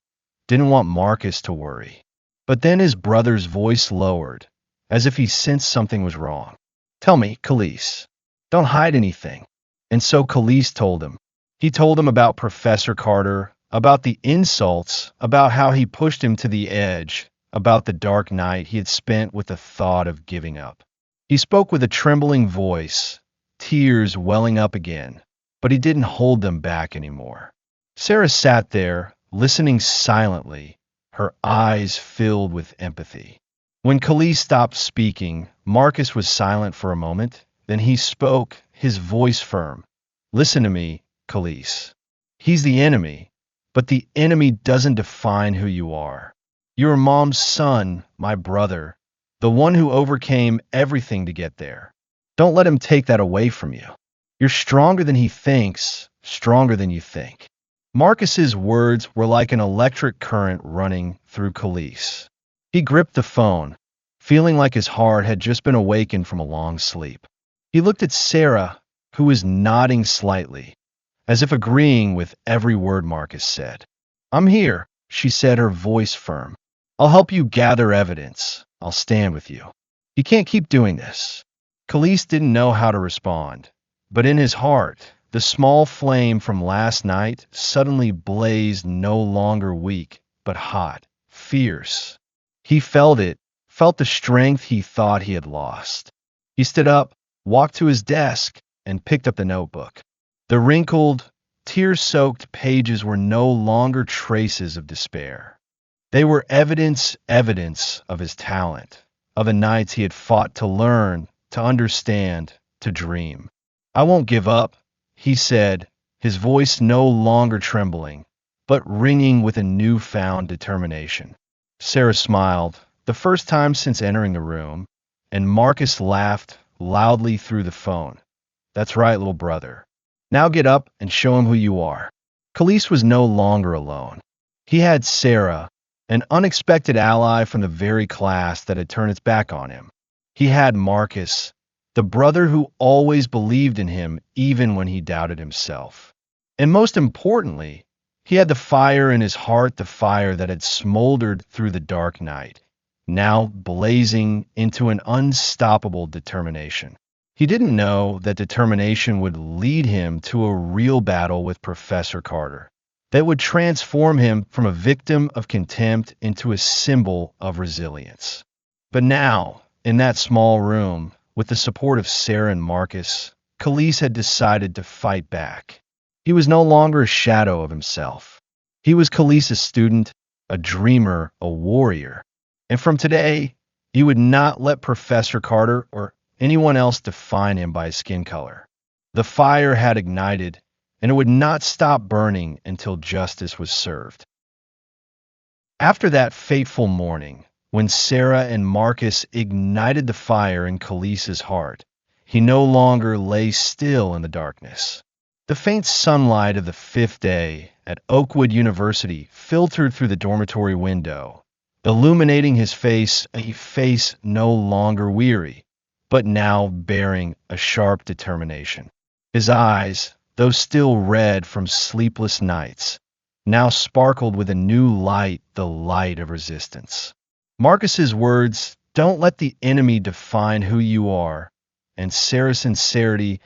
Didn't want Marcus to worry. But then his brother's voice lowered, as if he sensed something was wrong. Tell me, Khalees. Don't hide anything. And so Khalees told him. He told him about Professor Carter, about the insults, about how he pushed him to the edge, about the dark night he had spent with the thought of giving up. He spoke with a trembling voice, tears welling up again, but he didn't hold them back anymore. Sarah sat there, listening silently, her eyes filled with empathy. When Khalees stopped speaking, Marcus was silent for a moment. Then he spoke, his voice firm. Listen to me, Khalees. He's the enemy, but the enemy doesn't define who you are. You're Mom's son, my brother, the one who overcame everything to get there. Don't let him take that away from you. You're stronger than he thinks, stronger than you think. Marcus's words were like an electric current running through Khalees. He gripped the phone, feeling like his heart had just been awakened from a long sleep. He looked at Sarah, who was nodding slightly, as if agreeing with every word Marcus said. I'm here, she said, her voice firm. I'll help you gather evidence. I'll stand with you. You can't keep doing this. Khalees didn't know how to respond, but in his heart, the small flame from last night suddenly blazed no longer weak, but hot, fierce. He felt it, felt the strength he thought he had lost. He stood up, walked to his desk, and picked up the notebook. The wrinkled, tear-soaked pages were no longer traces of despair. They were evidence of his talent, of the nights he had fought to learn, to understand, to dream. I won't give up, he said, his voice no longer trembling, but ringing with a newfound determination. Sarah smiled, the first time since entering the room, and Marcus laughed loudly through the phone. That's right, little brother. Now get up and show him who you are. Khalees was no longer alone. He had Sarah, an unexpected ally from the very class that had turned its back on him. He had Marcus, the brother who always believed in him even when he doubted himself. And most importantly, he had the fire in his heart, the fire that had smoldered through the dark night, now blazing into an unstoppable determination. He didn't know that determination would lead him to a real battle with Professor Carter, that would transform him from a victim of contempt into a symbol of resilience. But now, in that small room, with the support of Sarah and Marcus, Khalees had decided to fight back. He was no longer a shadow of himself. He was Khalees' student, a dreamer, a warrior. And from today, he would not let Professor Carter or anyone else define him by his skin color. The fire had ignited, and it would not stop burning until justice was served. After that fateful morning, when Sarah and Marcus ignited the fire in Khalees' heart, he no longer lay still in the darkness. The faint sunlight of the fifth day at Oakwood University filtered through the dormitory window, illuminating his face, a face no longer weary, but now bearing a sharp determination. His eyes, though still red from sleepless nights, now sparkled with a new light, the light of resistance. Marcus's words, "Don't let the enemy define who you are," and Sarah's sincerity,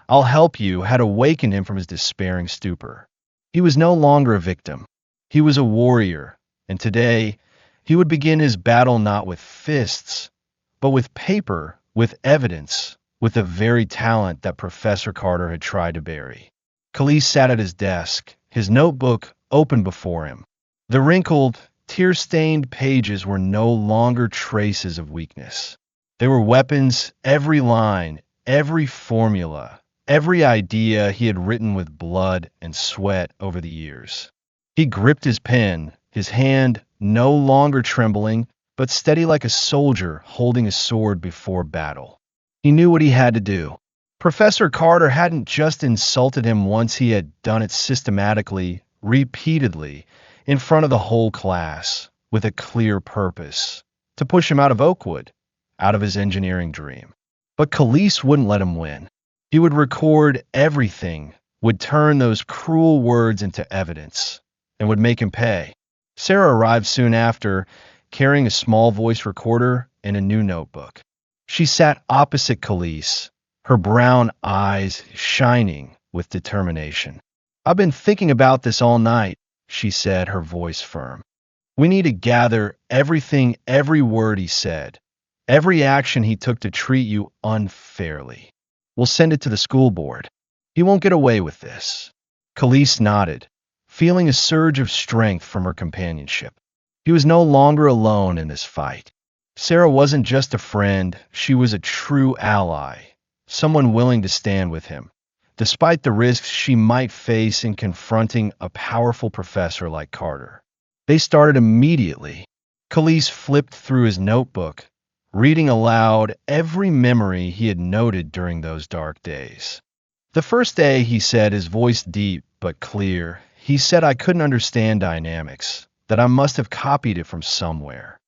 "I'll help you," had awakened him from his despairing stupor. He was no longer a victim. He was a warrior, and today he would begin his battle not with fists, but with paper, with evidence, with the very talent that Professor Carter had tried to bury. Khalees sat at his desk, his notebook open before him. The wrinkled, tear-stained pages were no longer traces of weakness. They were weapons, every line, every formula, every idea he had written with blood and sweat over the years. He gripped his pen, his hand no longer trembling, but steady like a soldier holding a sword before battle. He knew what he had to do. Professor Carter hadn't just insulted him once, he had done it systematically, repeatedly, in front of the whole class, with a clear purpose: to push him out of Oakwood, out of his engineering dream. But Khalees wouldn't let him win. He would record everything, would turn those cruel words into evidence, and would make him pay. Sarah arrived soon after, carrying a small voice recorder and a new notebook. She sat opposite Khalees, her brown eyes shining with determination. "I've been thinking about this all night," she said, her voice firm. "We need to gather everything, every word he said, every action he took to treat you unfairly. We'll send it to the school board. He won't get away with this." Khalees nodded, feeling a surge of strength from her companionship. He was no longer alone in this fight. Sarah wasn't just a friend, she was a true ally, someone willing to stand with him, despite the risks she might face in confronting a powerful professor like Carter. They started immediately. Khalees flipped through his notebook, reading aloud every memory he had noted during those dark days. The first day, he said, his voice deep but clear, he said, "I couldn't understand dynamics, that I must have copied it from somewhere."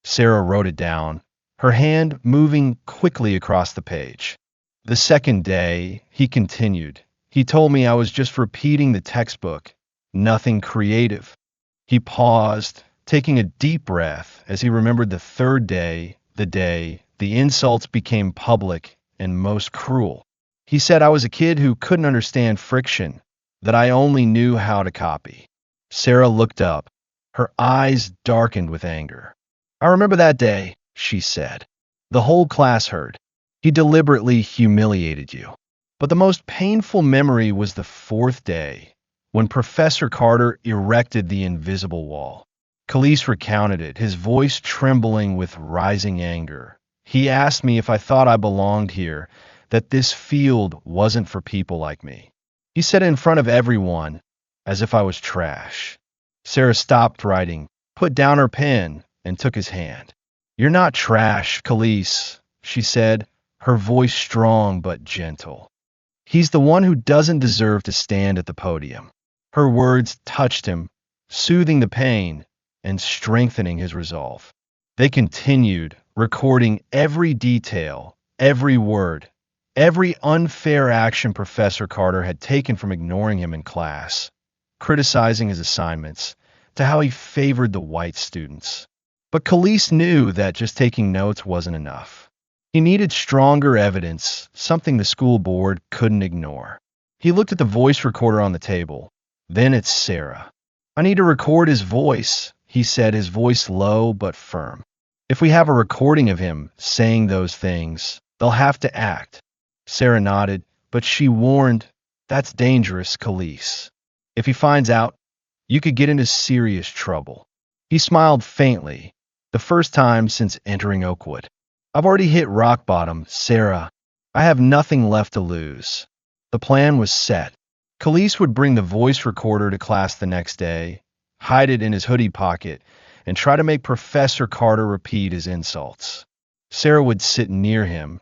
Sarah wrote it down, her hand moving quickly across the page. The second day, he continued, "He told me I was just repeating the textbook, nothing creative." He paused, taking a deep breath as he remembered the third day, the insults became public and most cruel. He said, "I was a kid who couldn't understand friction, that I only knew how to copy." Sarah looked up, her eyes darkened with anger. "I remember that day," she said. "The whole class heard. He deliberately humiliated you." But the most painful memory was the fourth day, when Professor Carter erected the invisible wall. Khalees recounted it, his voice trembling with rising anger. "He asked me if I thought I belonged here, that this field wasn't for people like me. He said it in front of everyone, as if I was trash." Sarah stopped writing, put down her pen, and took his hand. "You're not trash, Khalees," she said, her voice strong but gentle. "He's the one who doesn't deserve to stand at the podium." Her words touched him, soothing the pain and strengthening his resolve. They continued, recording every detail, every word, every unfair action Professor Carter had taken, from ignoring him in class, criticizing his assignments, to how he favored the white students. But Khalees knew that just taking notes wasn't enough. He needed stronger evidence, something the school board couldn't ignore. He looked at the voice recorder on the table, then at Sarah. "I need to record his voice," he said, his voice low but firm. "If we have a recording of him saying those things, they'll have to act." Sarah nodded, but she warned, "That's dangerous, Khalees. If he finds out, you could get into serious trouble." He smiled faintly, the first time since entering Oakwood. "I've already hit rock bottom, Sarah. I have nothing left to lose." The plan was set. Khalees would bring the voice recorder to class the next day, hide it in his hoodie pocket, and try to make Professor Carter repeat his insults. Sarah would sit near him,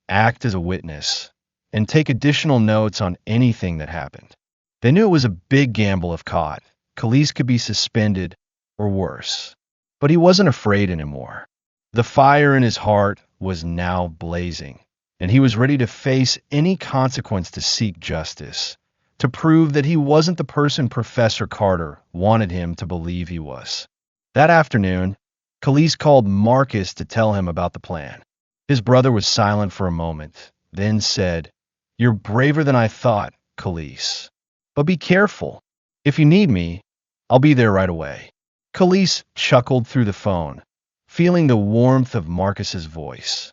act as a witness, and take additional notes on anything that happened. They knew it was a big gamble if caught. Khalees could be suspended or worse. But he wasn't afraid anymore. The fire in his heart was now blazing, and he was ready to face any consequence to seek justice, to prove that he wasn't the person Professor Carter wanted him to believe he was. That afternoon, Khalees called Marcus to tell him about the plan. His brother was silent for a moment, then said, "You're braver than I thought, Khalees. But be careful. If you need me, I'll be there right away." Khalees chuckled through the phone, feeling the warmth of Marcus's voice.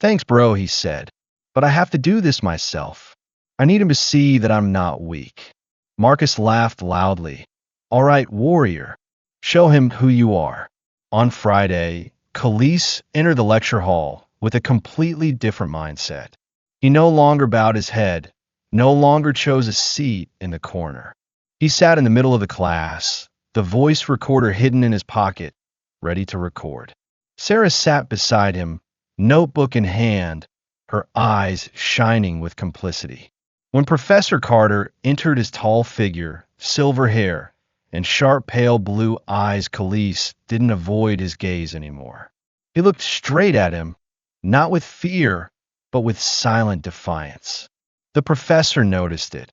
"Thanks, bro," he said, "but I have to do this myself. I need him to see that I'm not weak." Marcus laughed loudly. "All right, warrior. Show him who you are." On Friday, Khalees entered the lecture hall with a completely different mindset. He no longer bowed his head, no longer chose a seat in the corner. He sat in the middle of the class, the voice recorder hidden in his pocket, ready to record. Sarah sat beside him, notebook in hand, her eyes shining with complicity. When Professor Carter entered, his tall figure, silver hair, and sharp pale blue eyes, Khalees didn't avoid his gaze anymore. He looked straight at him, not with fear, but with silent defiance. The professor noticed it,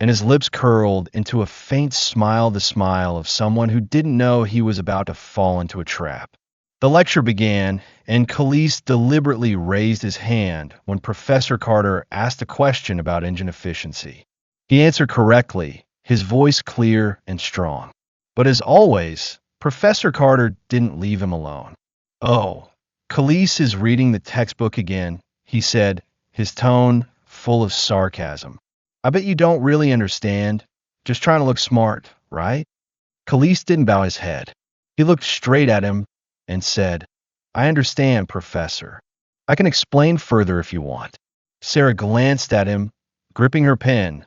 and his lips curled into a faint smile, the smile of someone who didn't know he was about to fall into a trap. The lecture began, and Khalees deliberately raised his hand when Professor Carter asked a question about engine efficiency. He answered correctly, his voice clear and strong. But as always, Professor Carter didn't leave him alone. "Oh, Khalees is reading the textbook again," he said, his tone full of sarcasm. "I bet you don't really understand. Just trying to look smart, right?" Khalees didn't bow his head. He looked straight at him and said, "I understand, Professor. I can explain further if you want." Sarah glanced at him, gripping her pen,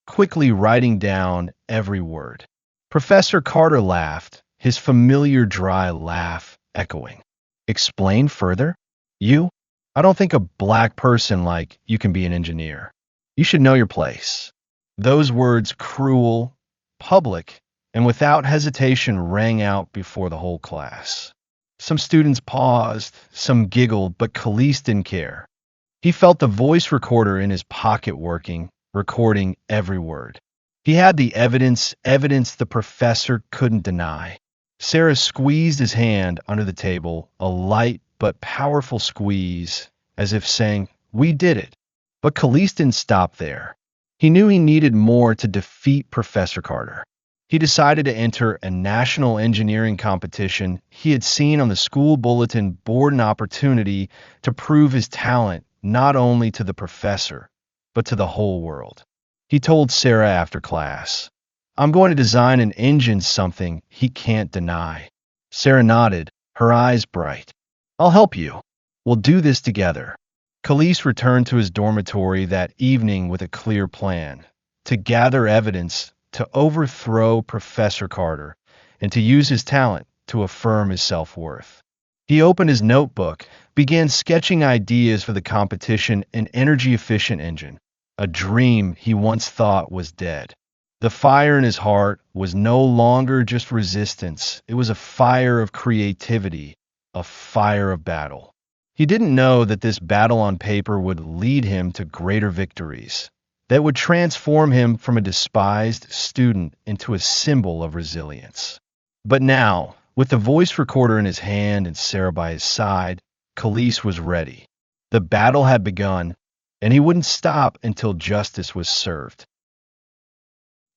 quickly writing down every word. Professor Carter laughed, his familiar dry laugh echoing. "Explain further? You? I don't think a black person like you can be an engineer. You should know your place." Those words, cruel, public, and without hesitation, rang out before the whole class. Some students paused, some giggled, but Khalees didn't care. He felt the voice recorder in his pocket working, recording every word. He had the evidence the professor couldn't deny. Sarah squeezed his hand under the table, a light but powerful squeeze, as if saying, "We did it." But Khalees didn't stop there. He knew he needed more to defeat Professor Carter. He decided to enter a national engineering competition he had seen on the school bulletin board, an opportunity to prove his talent not only to the professor, but to the whole world. He told Sarah after class, "I'm going to design an engine, something he can't deny." Sarah nodded, her eyes bright. "I'll help you. We'll do this together." Khalees returned to his dormitory that evening with a clear plan: to gather evidence, to overthrow Professor Carter, and to use his talent to affirm his self-worth. He opened his notebook, began sketching ideas for the competition: an energy-efficient engine, a dream he once thought was dead. The fire in his heart was no longer just resistance. It was a fire of creativity, a fire of battle. He didn't know that this battle on paper would lead him to greater victories, that would transform him from a despised student into a symbol of resilience. But now, with the voice recorder in his hand and Sarah by his side, Khalees was ready. The battle had begun, and he wouldn't stop until justice was served.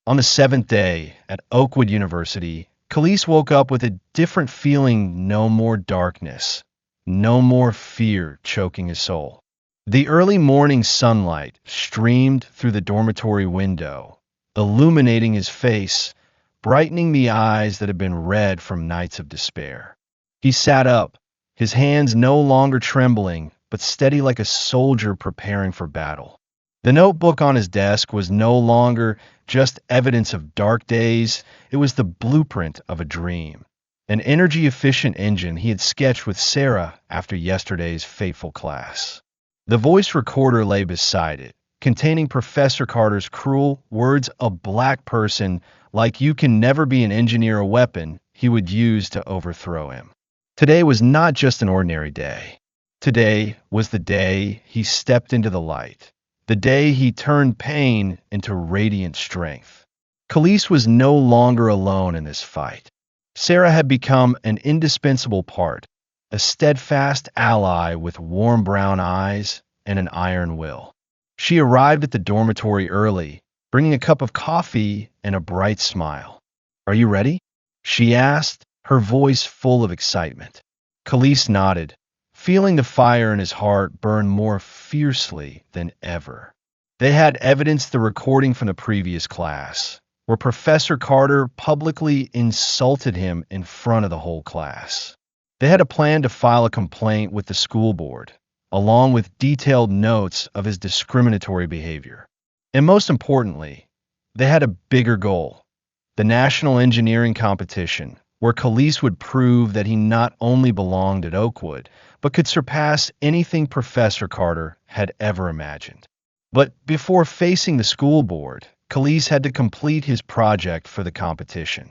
On the 7th day at Oakwood University, Khalees woke up with a different feeling: no more darkness, no more fear choking his soul. The early morning sunlight streamed through the dormitory window, illuminating his face, brightening the eyes that had been red from nights of despair. He sat up, his hands no longer trembling, but steady like a soldier preparing for battle. The notebook on his desk was no longer just evidence of dark days, it was the blueprint of a dream. An energy-efficient engine he had sketched with Sarah after yesterday's fateful class. The voice recorder lay beside it, containing Professor Carter's cruel words: "A black person like you can never be an engineer," a weapon he would use to overthrow him. Today was not just an ordinary day. Today was the day he stepped into the light, the day he turned pain into radiant strength. Khalees was no longer alone in this fight. Sarah had become an indispensable part, a steadfast ally with warm brown eyes and an iron will. She arrived at the dormitory early, bringing a cup of coffee and a bright smile. "Are you ready?" she asked, her voice full of excitement. Khalees nodded, feeling the fire in his heart burn more fiercely than ever. They had evidence: the recording from the previous class, where Professor Carter publicly insulted him in front of the whole class. They had a plan to file a complaint with the school board, along with detailed notes of his discriminatory behavior. And most importantly, they had a bigger goal: the national engineering competition, where Khalees would prove that he not only belonged at Oakwood, but could surpass anything Professor Carter had ever imagined. But before facing the school board, Khalees had to complete his project for the competition.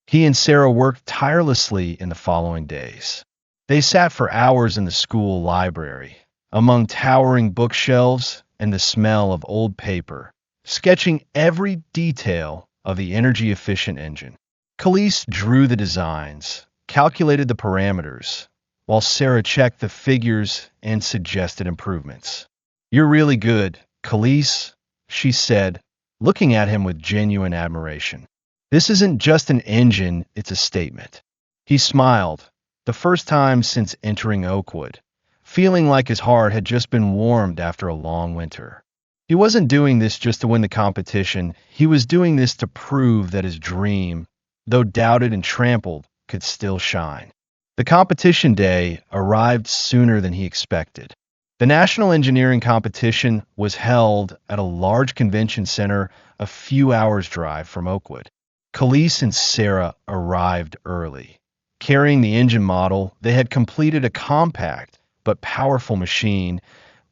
He and Sarah worked tirelessly in the following days. They sat for hours in the school library, among towering bookshelves and the smell of old paper, sketching every detail of the energy-efficient engine. Khalees drew the designs, calculated the parameters, while Sarah checked the figures and suggested improvements. "You're really good, Khalees," she said, looking at him with genuine admiration. "This isn't just an engine, it's a statement." He smiled, the first time since entering Oakwood, feeling like his heart had just been warmed after a long winter. He wasn't doing this just to win the competition, he was doing this to prove that his dream, though doubted and trampled, could still shine. The competition day arrived sooner than he expected. The National Engineering Competition was held at a large convention center a few hours' drive from Oakwood. Khalees and Sarah arrived early. Carrying the engine model, they had completed a compact but powerful machine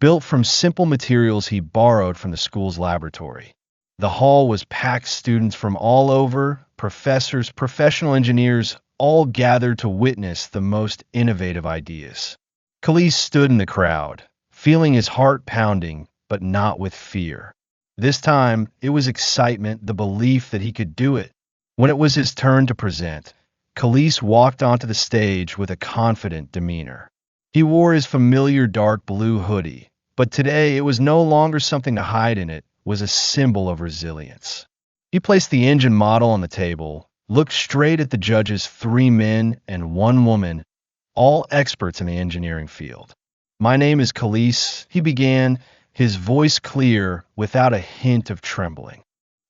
built from simple materials he borrowed from the school's laboratory. The hall was packed, students from all over, professors, professional engineers, all gathered to witness the most innovative ideas. Khalees stood in the crowd, feeling his heart pounding, but not with fear. This time, it was excitement, the belief that he could do it. When it was his turn to present, Khalees walked onto the stage with a confident demeanor. He wore his familiar dark blue hoodie, but today it was no longer something to hide in, it was a symbol of resilience. He placed the engine model on the table, looked straight at the judges, 3 men and 1 woman, all experts in the engineering field. "My name is Khalees," he began, his voice clear without a hint of trembling.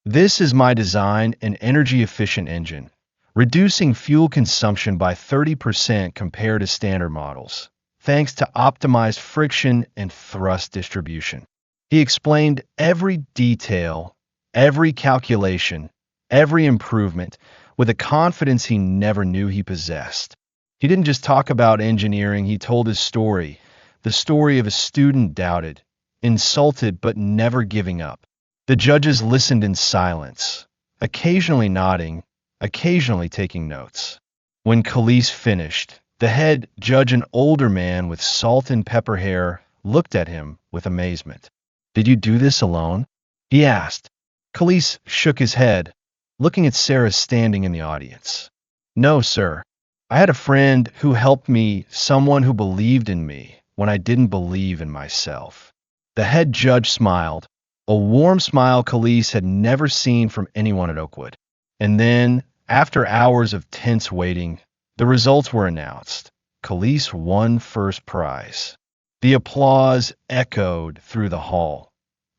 "This is my design, an energy-efficient engine, reducing fuel consumption by 30% compared to standard models, thanks to optimized friction and thrust distribution." He explained every detail, every calculation, every improvement, with a confidence he never knew he possessed. He didn't just talk about engineering, he told his story, the story of a student doubted, insulted, but never giving up. The judges listened in silence, occasionally nodding, occasionally taking notes. When Khalees finished, the head judge, an older man with salt and pepper hair, looked at him with amazement. "Did you do this alone?" he asked. Khalees shook his head, looking at Sarah standing in the audience. "No, sir. I had a friend who helped me, someone who believed in me when I didn't believe in myself." The head judge smiled, a warm smile Khalees had never seen from anyone at Oakwood. And then, after hours of tense waiting, the results were announced. Khalees won first prize. The applause echoed through the hall.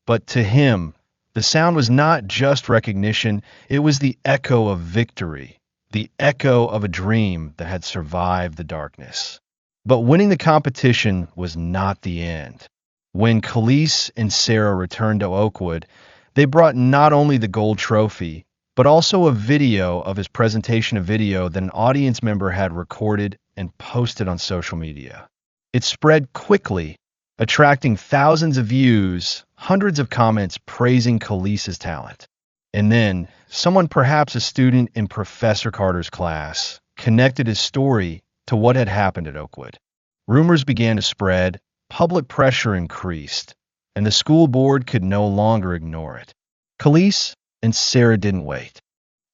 But to him, the sound was not just recognition, it was the echo of victory, the echo of a dream that had survived the darkness. But winning the competition was not the end. When Khalees and Sarah returned to Oakwood, they brought not only the gold trophy, but also a video of his presentation, a video that an audience member had recorded and posted on social media. It spread quickly, attracting thousands of views, hundreds of comments praising Khalees' talent. And then, someone, perhaps a student in Professor Carter's class, connected his story to what had happened at Oakwood. Rumors began to spread, public pressure increased, and the school board could no longer ignore it. Khalees and Sarah didn't wait.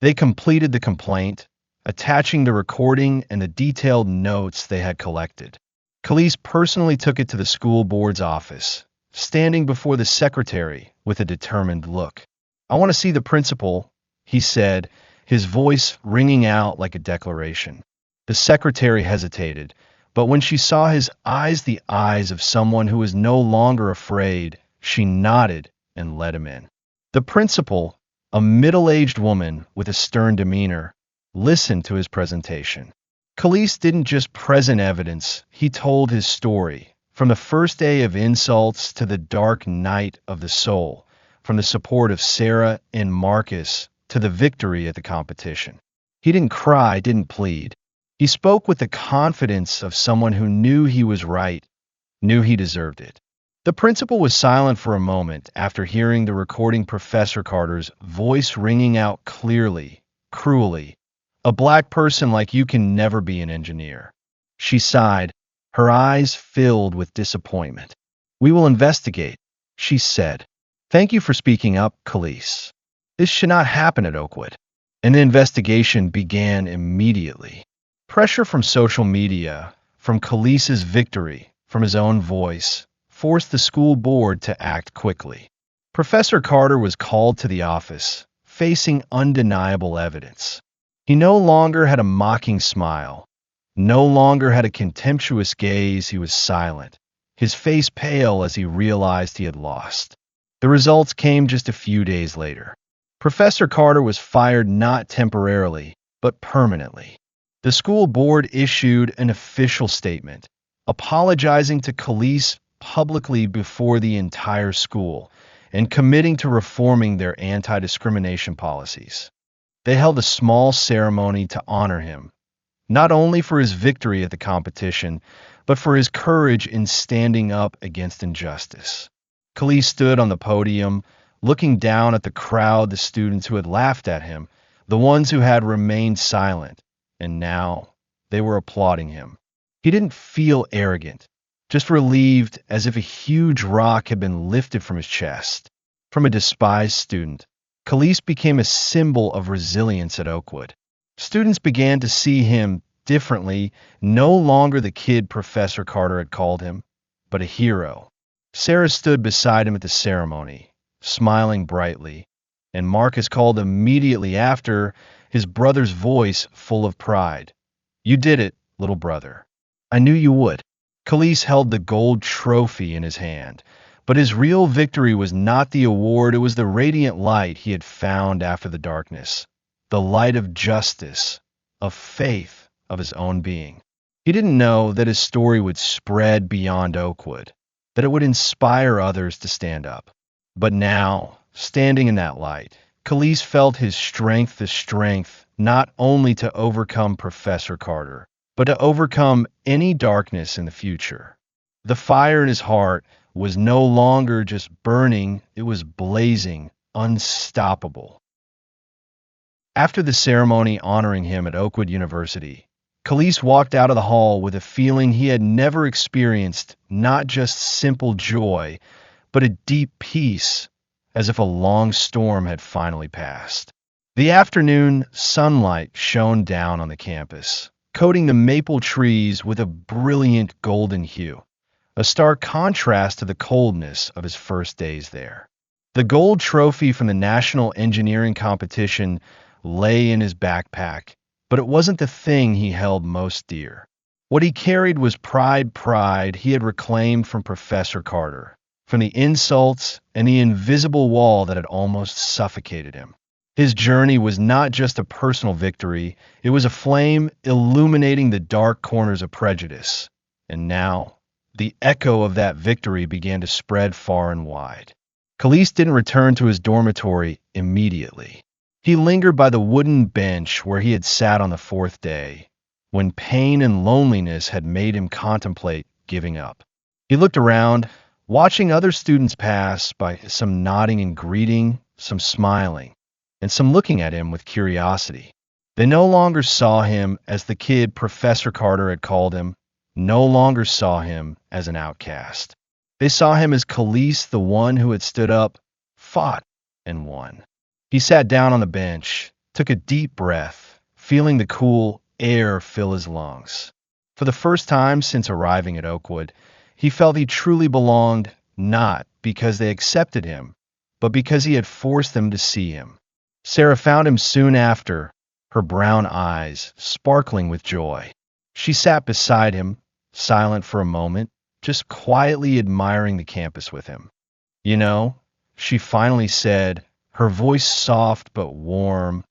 They completed the complaint, attaching the recording and the detailed notes they had collected. Khalees personally took it to the school board's office, standing before the secretary with a determined look. "I want to see the principal," he said, his voice ringing out like a declaration. The secretary hesitated, but when she saw his eyes, the eyes of someone who was no longer afraid, she nodded and let him in. The principal, a middle-aged woman with a stern demeanor, listened to his presentation. Khalees didn't just present evidence, he told his story, from the first day of insults to the dark night of the soul, from the support of Sarah and Marcus to the victory at the competition. He didn't cry, didn't plead. He spoke with the confidence of someone who knew he was right, knew he deserved it. The principal was silent for a moment after hearing the recording Professor Carter's voice ringing out clearly, cruelly. A black person like you can never be an engineer. She sighed, her eyes filled with disappointment. We will investigate, she said. Thank you for speaking up, Khalees. This should not happen at Oakwood. And the investigation began immediately. Pressure from social media, from Khalees's victory, from his own voice, forced the school board to act quickly. Professor Carter was called to the office, facing undeniable evidence. He no longer had a mocking smile, no longer had a contemptuous gaze. He was silent, his face pale as he realized he had lost. The results came just a few days later. Professor Carter was fired not temporarily, but permanently. The school board issued an official statement, apologizing to Khalees publicly before the entire school and committing to reforming their anti-discrimination policies. They held a small ceremony to honor him, not only for his victory at the competition, but for his courage in standing up against injustice. Khalees stood on the podium, looking down at the crowd, the students who had laughed at him, the ones who had remained silent, and now they were applauding him. He didn't feel arrogant, just relieved, as if a huge rock had been lifted from his chest. From a despised student, Khalees became a symbol of resilience at Oakwood. Students began to see him differently, no longer the kid Professor Carter had called him, but a hero. Sarah stood beside him at the ceremony, smiling brightly, and Marcus called immediately after, his brother's voice full of pride. You did it, little brother. I knew you would. Khalees held the gold trophy in his hand, but his real victory was not the award, it was the radiant light he had found after the darkness, the light of justice, of faith, of his own being. He didn't know that his story would spread beyond Oakwood, that it would inspire others to stand up. But now, standing in that light, Khalees felt his strength, the strength not only to overcome Professor Carter, but to overcome any darkness in the future. The fire in his heart was no longer just burning, it was blazing, unstoppable. After the ceremony honoring him at Oakwood University, Khalees walked out of the hall with a feeling he had never experienced, not just simple joy, but a deep peace, as if a long storm had finally passed. The afternoon sunlight shone down on the campus, coating the maple trees with a brilliant golden hue, a stark contrast to the coldness of his first days there. The gold trophy from the National Engineering Competition lay in his backpack, but it wasn't the thing he held most dear. What he carried was pride he had reclaimed from Professor Carter, from the insults and the invisible wall that had almost suffocated him. His journey was not just a personal victory, it was a flame illuminating the dark corners of prejudice. And now, the echo of that victory began to spread far and wide. Khalees didn't return to his dormitory immediately. He lingered by the wooden bench where he had sat on the fourth day, when pain and loneliness had made him contemplate giving up. He looked around, watching other students pass by, some nodding and greeting, some smiling, and some looking at him with curiosity. They no longer saw him as the kid Professor Carter had called him, no longer saw him as an outcast. They saw him as Khalees, the one who had stood up, fought, and won. He sat down on the bench, took a deep breath, feeling the cool air fill his lungs. For the first time since arriving at Oakwood, he felt he truly belonged, not because they accepted him, but because he had forced them to see him. Sarah found him soon after, her brown eyes sparkling with joy. She sat beside him, silent for a moment, just quietly admiring the campus with him. You know, she finally said, her voice soft but warm,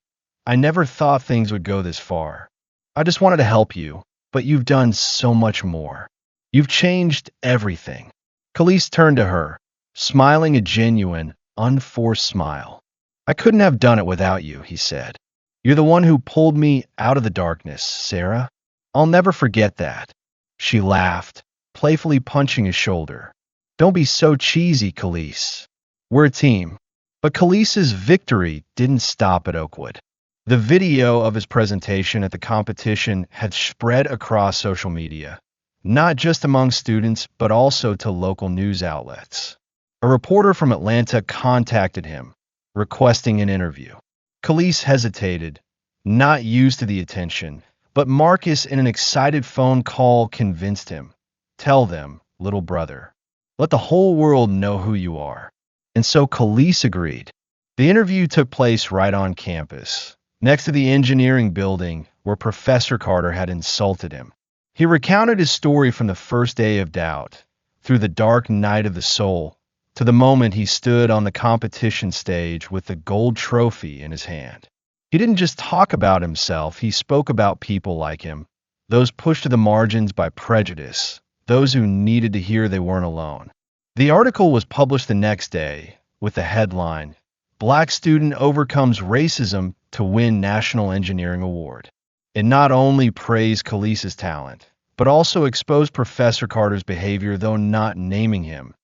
I never thought things would go this far. I just wanted to help you, but you've done so much more. You've changed everything. Khalees turned to her, smiling a genuine, unforced smile. I couldn't have done it without you, he said. You're the one who pulled me out of the darkness, Sarah. I'll never forget that. She laughed, playfully punching his shoulder. Don't be so cheesy, Khalees. We're a team. But Khalees's victory didn't stop at Oakwood. The video of his presentation at the competition had spread across social media, not just among students, but also to local news outlets. A reporter from Atlanta contacted him, requesting an interview. Khalees hesitated, not used to the attention, but Marcus, in an excited phone call, convinced him. Tell them, little brother. Let the whole world know who you are. And so Khalees agreed. The interview took place right on campus, next to the engineering building where Professor Carter had insulted him. He recounted his story from the first day of doubt, through the dark night of the soul, to the moment he stood on the competition stage with the gold trophy in his hand. He didn't just talk about himself, he spoke about people like him, those pushed to the margins by prejudice, those who needed to hear they weren't alone. The article was published the next day with the headline, Black Student Overcomes Racism to Win National Engineering Award. It not only praised Khalees's talent, but also exposed Professor Carter's behavior, though not naming him.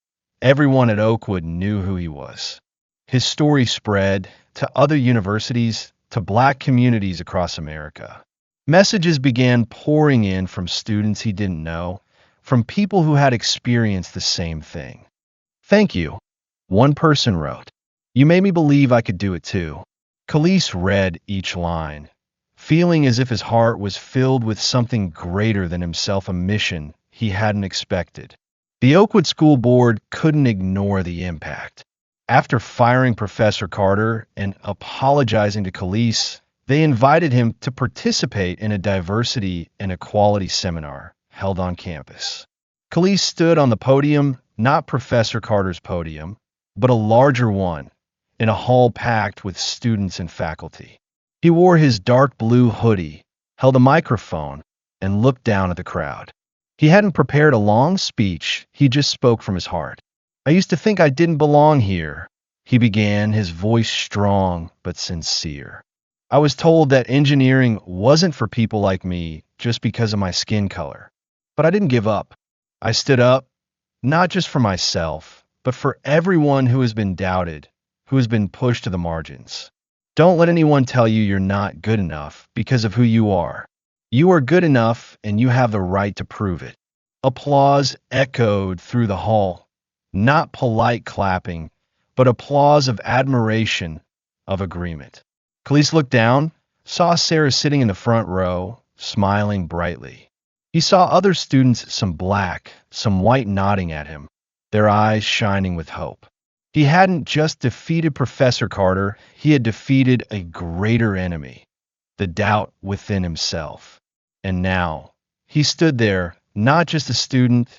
Everyone at Oakwood knew who he was. His story spread to other universities, to Black communities across America. Messages began pouring in from students he didn't know, from people who had experienced the same thing. Thank you, one person wrote. You made me believe I could do it too. Khalees read each line, feeling as if his heart was filled with something greater than himself, a mission he hadn't expected. The Oakwood School Board couldn't ignore the impact. After firing Professor Carter and apologizing to Khalees, they invited him to participate in a diversity and equality seminar held on campus. Khalees stood on the podium, not Professor Carter's podium, but a larger one, in a hall packed with students and faculty. He wore his dark blue hoodie, held a microphone, and looked down at the crowd. He hadn't prepared a long speech, he just spoke from his heart. I used to think I didn't belong here, he began, his voice strong but sincere. I was told that engineering wasn't for people like me just because of my skin color. But I didn't give up. I stood up, not just for myself, but for everyone who has been doubted, who has been pushed to the margins. Don't let anyone tell you you're not good enough because of who you are. You are good enough, and you have the right to prove it. Applause echoed through the hall, not polite clapping, but applause of admiration, of agreement. Khalees looked down, saw Sarah sitting in the front row, smiling brightly. He saw other students, some black, some white, nodding at him, their eyes shining with hope. He hadn't just defeated Professor Carter, he had defeated a greater enemy, the doubt within himself. And now, he stood there, not just a student,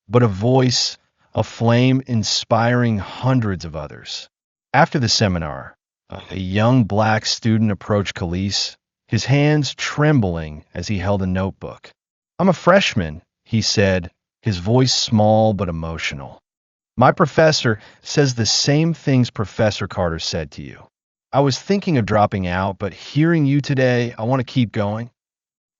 but a voice, a flame inspiring hundreds of others. After the seminar, a young black student approached Khalees, his hands trembling as he held a notebook. I'm a freshman, he said, his voice small but emotional. My professor says the same things Professor Carter said to you. I was thinking of dropping out, but hearing you today, I want to keep going.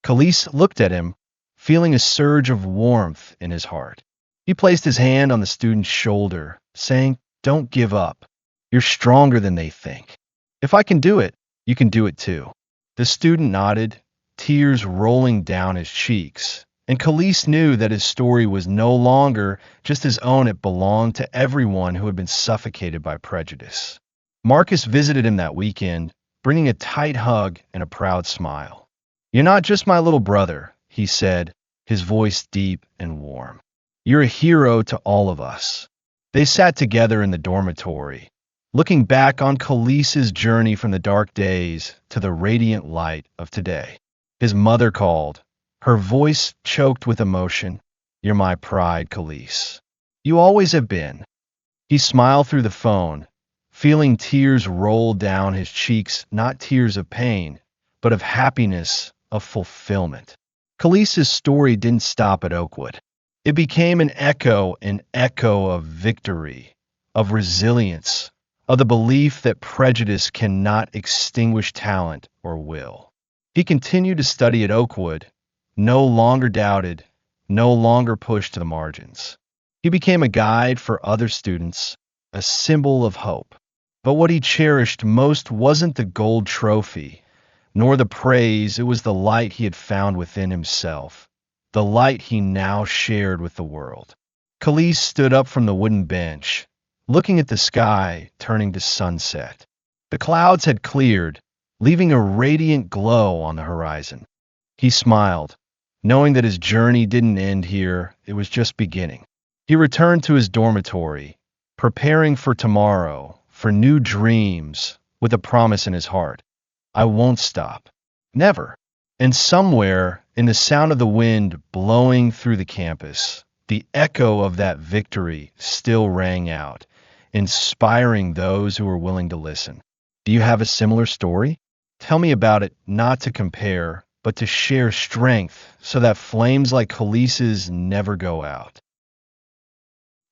Khalees looked at him, feeling a surge of warmth in his heart. He placed his hand on the student's shoulder, saying, Don't give up. You're stronger than they think. If I can do it, you can do it too. The student nodded, tears rolling down his cheeks, and Khalees knew that his story was no longer just his own, it belonged to everyone who had been suffocated by prejudice. Marcus visited him that weekend, bringing a tight hug and a proud smile. You're not just my little brother, he said, his voice deep and warm. You're a hero to all of us. They sat together in the dormitory, looking back on Khalees's journey from the dark days to the radiant light of today. His mother called, her voice choked with emotion. You're my pride, Khalees. You always have been. He smiled through the phone, feeling tears roll down his cheeks, not tears of pain, but of happiness, of fulfillment. Khalees's story didn't stop at Oakwood. It became an echo of victory, of resilience, of the belief that prejudice cannot extinguish talent or will. He continued to study at Oakwood, no longer doubted, no longer pushed to the margins. He became a guide for other students, a symbol of hope. But what he cherished most wasn't the gold trophy, nor the praise. It was the light he had found within himself, the light he now shared with the world. Khalees stood up from the wooden bench, looking at the sky turning to sunset. The clouds had cleared, leaving a radiant glow on the horizon. He smiled, knowing that his journey didn't end here, it was just beginning. He returned to his dormitory, preparing for tomorrow, for new dreams, with a promise in his heart. I won't stop. Never. And somewhere, in the sound of the wind blowing through the campus, the echo of that victory still rang out, inspiring those who were willing to listen. Do you have a similar story? Tell me about it, not to compare, but to share strength so that flames like Khalees's never go out.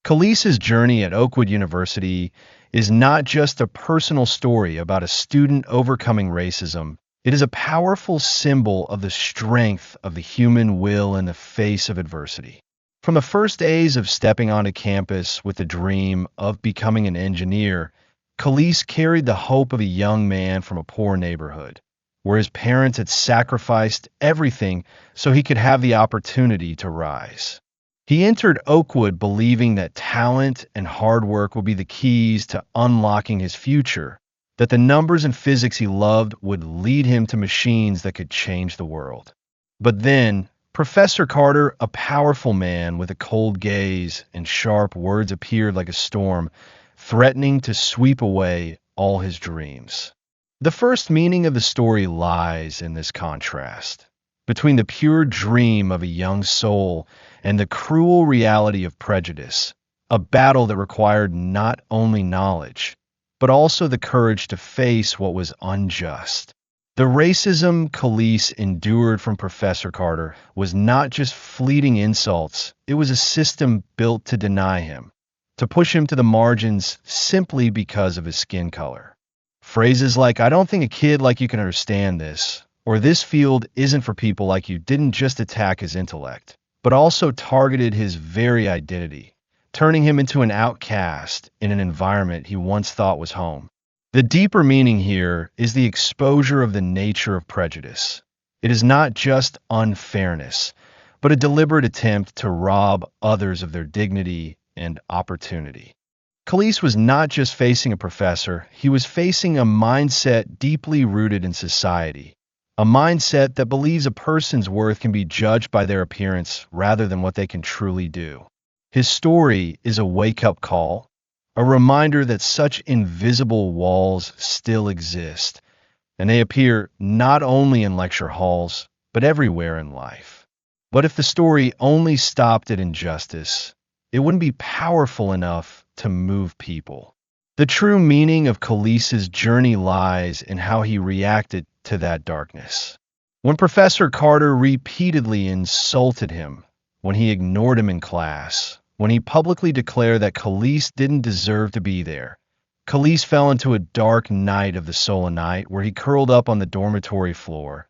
Khalees's journey at Oakwood University is not just a personal story about a student overcoming racism. It is a powerful symbol of the strength of the human will in the face of adversity. From the first days of stepping onto campus with the dream of becoming an engineer, Khalees carried the hope of a young man from a poor neighborhood, where his parents had sacrificed everything so he could have the opportunity to rise. He entered Oakwood believing that talent and hard work would be the keys to unlocking his future, that the numbers and physics he loved would lead him to machines that could change the world. But then, Professor Carter, a powerful man with a cold gaze and sharp words, appeared like a storm, threatening to sweep away all his dreams. The first meaning of the story lies in this contrast between the pure dream of a young soul and the cruel reality of prejudice, a battle that required not only knowledge, but also the courage to face what was unjust. The racism Khalees endured from Professor Carter was not just fleeting insults, it was a system built to deny him, to push him to the margins simply because of his skin color. Phrases like, "I don't think a kid like you can understand this," or "this field isn't for people like you," didn't just attack his intellect, but also targeted his very identity, turning him into an outcast in an environment he once thought was home. The deeper meaning here is the exposure of the nature of prejudice. It is not just unfairness, but a deliberate attempt to rob others of their dignity and opportunity. Khalees was not just facing a professor, he was facing a mindset deeply rooted in society. A mindset that believes a person's worth can be judged by their appearance rather than what they can truly do. His story is a wake-up call, a reminder that such invisible walls still exist, and they appear not only in lecture halls, but everywhere in life. But if the story only stopped at injustice, it wouldn't be powerful enough to move people. The true meaning of Khalees's journey lies in how he reacted to that darkness. When Professor Carter repeatedly insulted him, when he ignored him in class, when he publicly declared that Khalees didn't deserve to be there, Khalees fell into a dark night of the soul night where he curled up on the dormitory floor,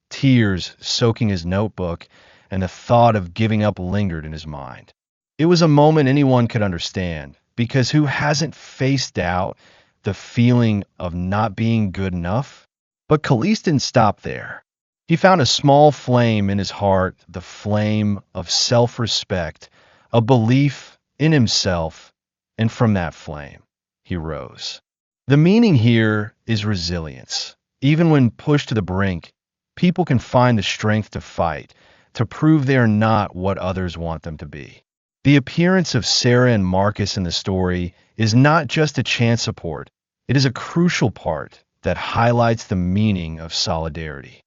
tears soaking his notebook, and the thought of giving up lingered in his mind. It was a moment anyone could understand, because who hasn't faced doubt, the feeling of not being good enough? But Khalees didn't stop there. He found a small flame in his heart, the flame of self-respect, a belief in himself, and from that flame, he rose. The meaning here is resilience. Even when pushed to the brink, people can find the strength to fight, to prove they are not what others want them to be. The appearance of Sarah and Marcus in the story is not just a chance support, it is a crucial part that highlights the meaning of solidarity.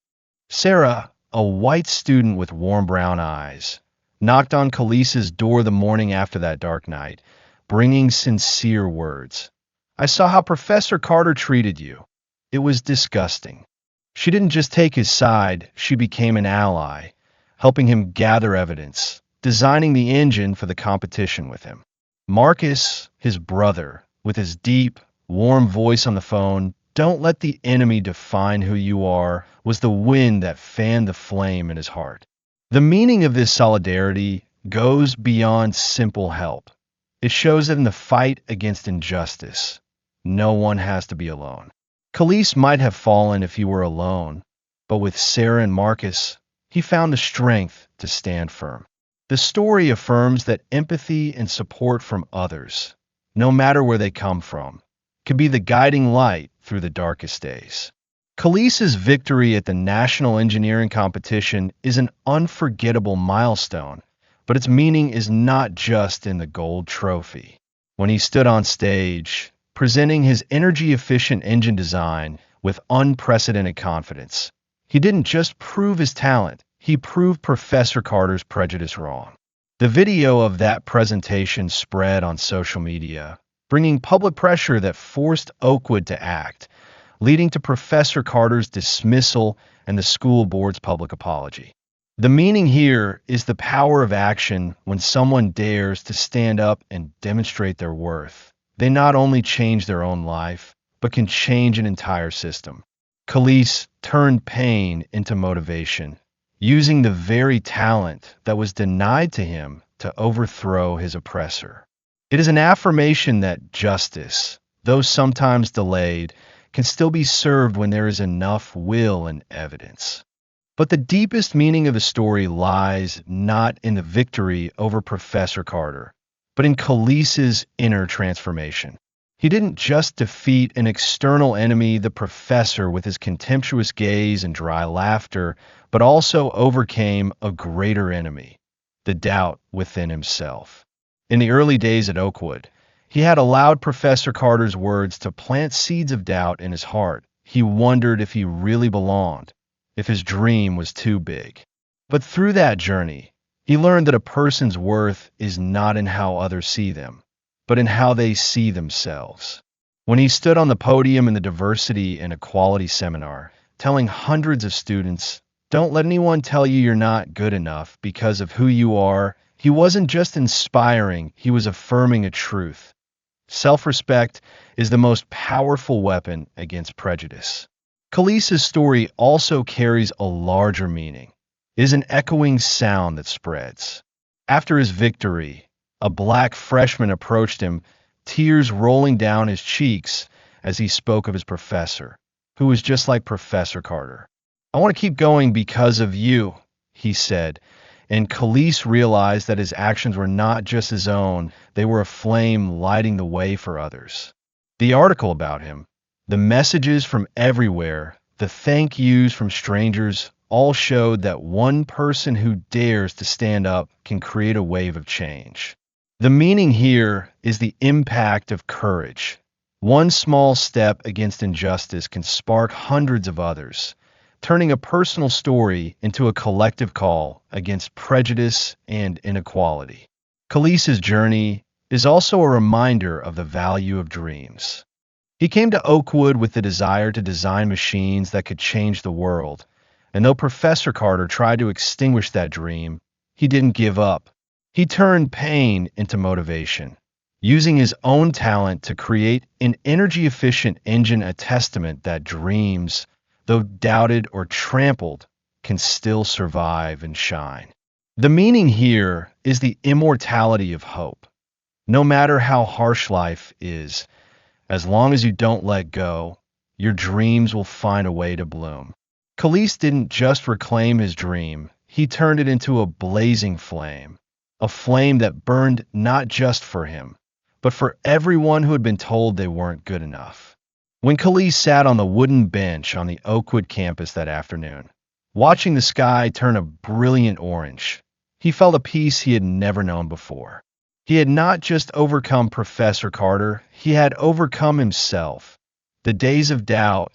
Sarah, a white student with warm brown eyes, knocked on Khalees's door the morning after that dark night, bringing sincere words. "I saw how Professor Carter treated you. It was disgusting." She didn't just take his side, she became an ally, helping him gather evidence, designing the engine for the competition with him. Marcus, his brother, with his deep, warm voice on the phone, "Don't let the enemy define who you are," was the wind that fanned the flame in his heart. The meaning of this solidarity goes beyond simple help. It shows that in the fight against injustice, no one has to be alone. Khalees might have fallen if he were alone, but with Sarah and Marcus, he found the strength to stand firm. The story affirms that empathy and support from others, no matter where they come from, can be the guiding light through the darkest days. Khalees's victory at the National Engineering Competition is an unforgettable milestone, but its meaning is not just in the gold trophy. When he stood on stage, presenting his energy-efficient engine design with unprecedented confidence, he didn't just prove his talent, he proved Professor Carter's prejudice wrong. The video of that presentation spread on social media, bringing public pressure that forced Oakwood to act, leading to Professor Carter's dismissal and the school board's public apology. The meaning here is the power of action. When someone dares to stand up and demonstrate their worth, they not only change their own life, but can change an entire system. Khalees turned pain into motivation, using the very talent that was denied to him to overthrow his oppressor. It is an affirmation that justice, though sometimes delayed, can still be served when there is enough will and evidence. But the deepest meaning of the story lies not in the victory over Professor Carter, but in Khalees's inner transformation. He didn't just defeat an external enemy, the professor, with his contemptuous gaze and dry laughter, but also overcame a greater enemy, the doubt within himself. In the early days at Oakwood, he had allowed Professor Carter's words to plant seeds of doubt in his heart. He wondered if he really belonged, if his dream was too big. But through that journey, he learned that a person's worth is not in how others see them, but in how they see themselves. When he stood on the podium in the Diversity and Equality Seminar, telling hundreds of students, "Don't let anyone tell you you're not good enough because of who you are," he wasn't just inspiring, he was affirming a truth. Self-respect is the most powerful weapon against prejudice. Khalees's story also carries a larger meaning. It is an echoing sound that spreads. After his victory, a black freshman approached him, tears rolling down his cheeks as he spoke of his professor, who was just like Professor Carter. "I want to keep going because of you," he said, and Khalees realized that his actions were not just his own, they were a flame lighting the way for others. The article about him, the messages from everywhere, the thank yous from strangers, all showed that one person who dares to stand up can create a wave of change. The meaning here is the impact of courage. One small step against injustice can spark hundreds of others, turning a personal story into a collective call against prejudice and inequality. Khalees's journey is also a reminder of the value of dreams. He came to Oakwood with the desire to design machines that could change the world, and though Professor Carter tried to extinguish that dream, he didn't give up. He turned pain into motivation, using his own talent to create an energy-efficient engine, a testament that dreams, though doubted or trampled, can still survive and shine. The meaning here is the immortality of hope. No matter how harsh life is, as long as you don't let go, your dreams will find a way to bloom. Khalees didn't just reclaim his dream, he turned it into a blazing flame. A flame that burned not just for him, but for everyone who had been told they weren't good enough. When Khalees sat on the wooden bench on the Oakwood campus that afternoon, watching the sky turn a brilliant orange, he felt a peace he had never known before. He had not just overcome Professor Carter, he had overcome himself. The days of doubt,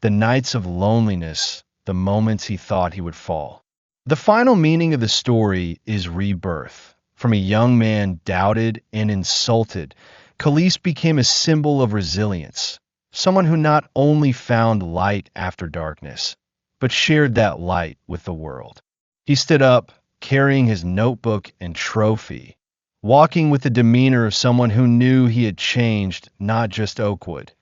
the nights of loneliness, the moments he thought he would fall. The final meaning of the story is rebirth. From a young man doubted and insulted, Khalees became a symbol of resilience, someone who not only found light after darkness, but shared that light with the world. He stood up, carrying his notebook and trophy, walking with the demeanor of someone who knew he had changed not just Oakwood,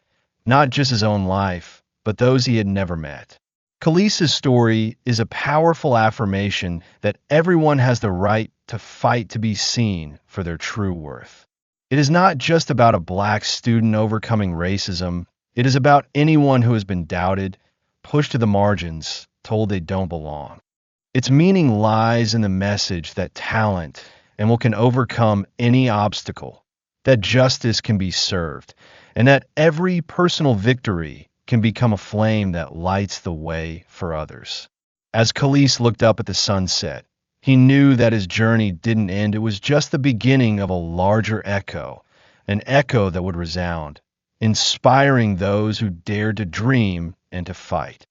not just his own life, but those he had never met. Khalees's story is a powerful affirmation that everyone has the right to fight to be seen for their true worth. It is not just about a black student overcoming racism. It is about anyone who has been doubted, pushed to the margins, told they don't belong. Its meaning lies in the message that talent and will can overcome any obstacle, that justice can be served, and that every personal victory can become a flame that lights the way for others. As Khalees looked up at the sunset, he knew that his journey didn't end. It was just the beginning of a larger echo, an echo that would resound, inspiring those who dared to dream and to fight.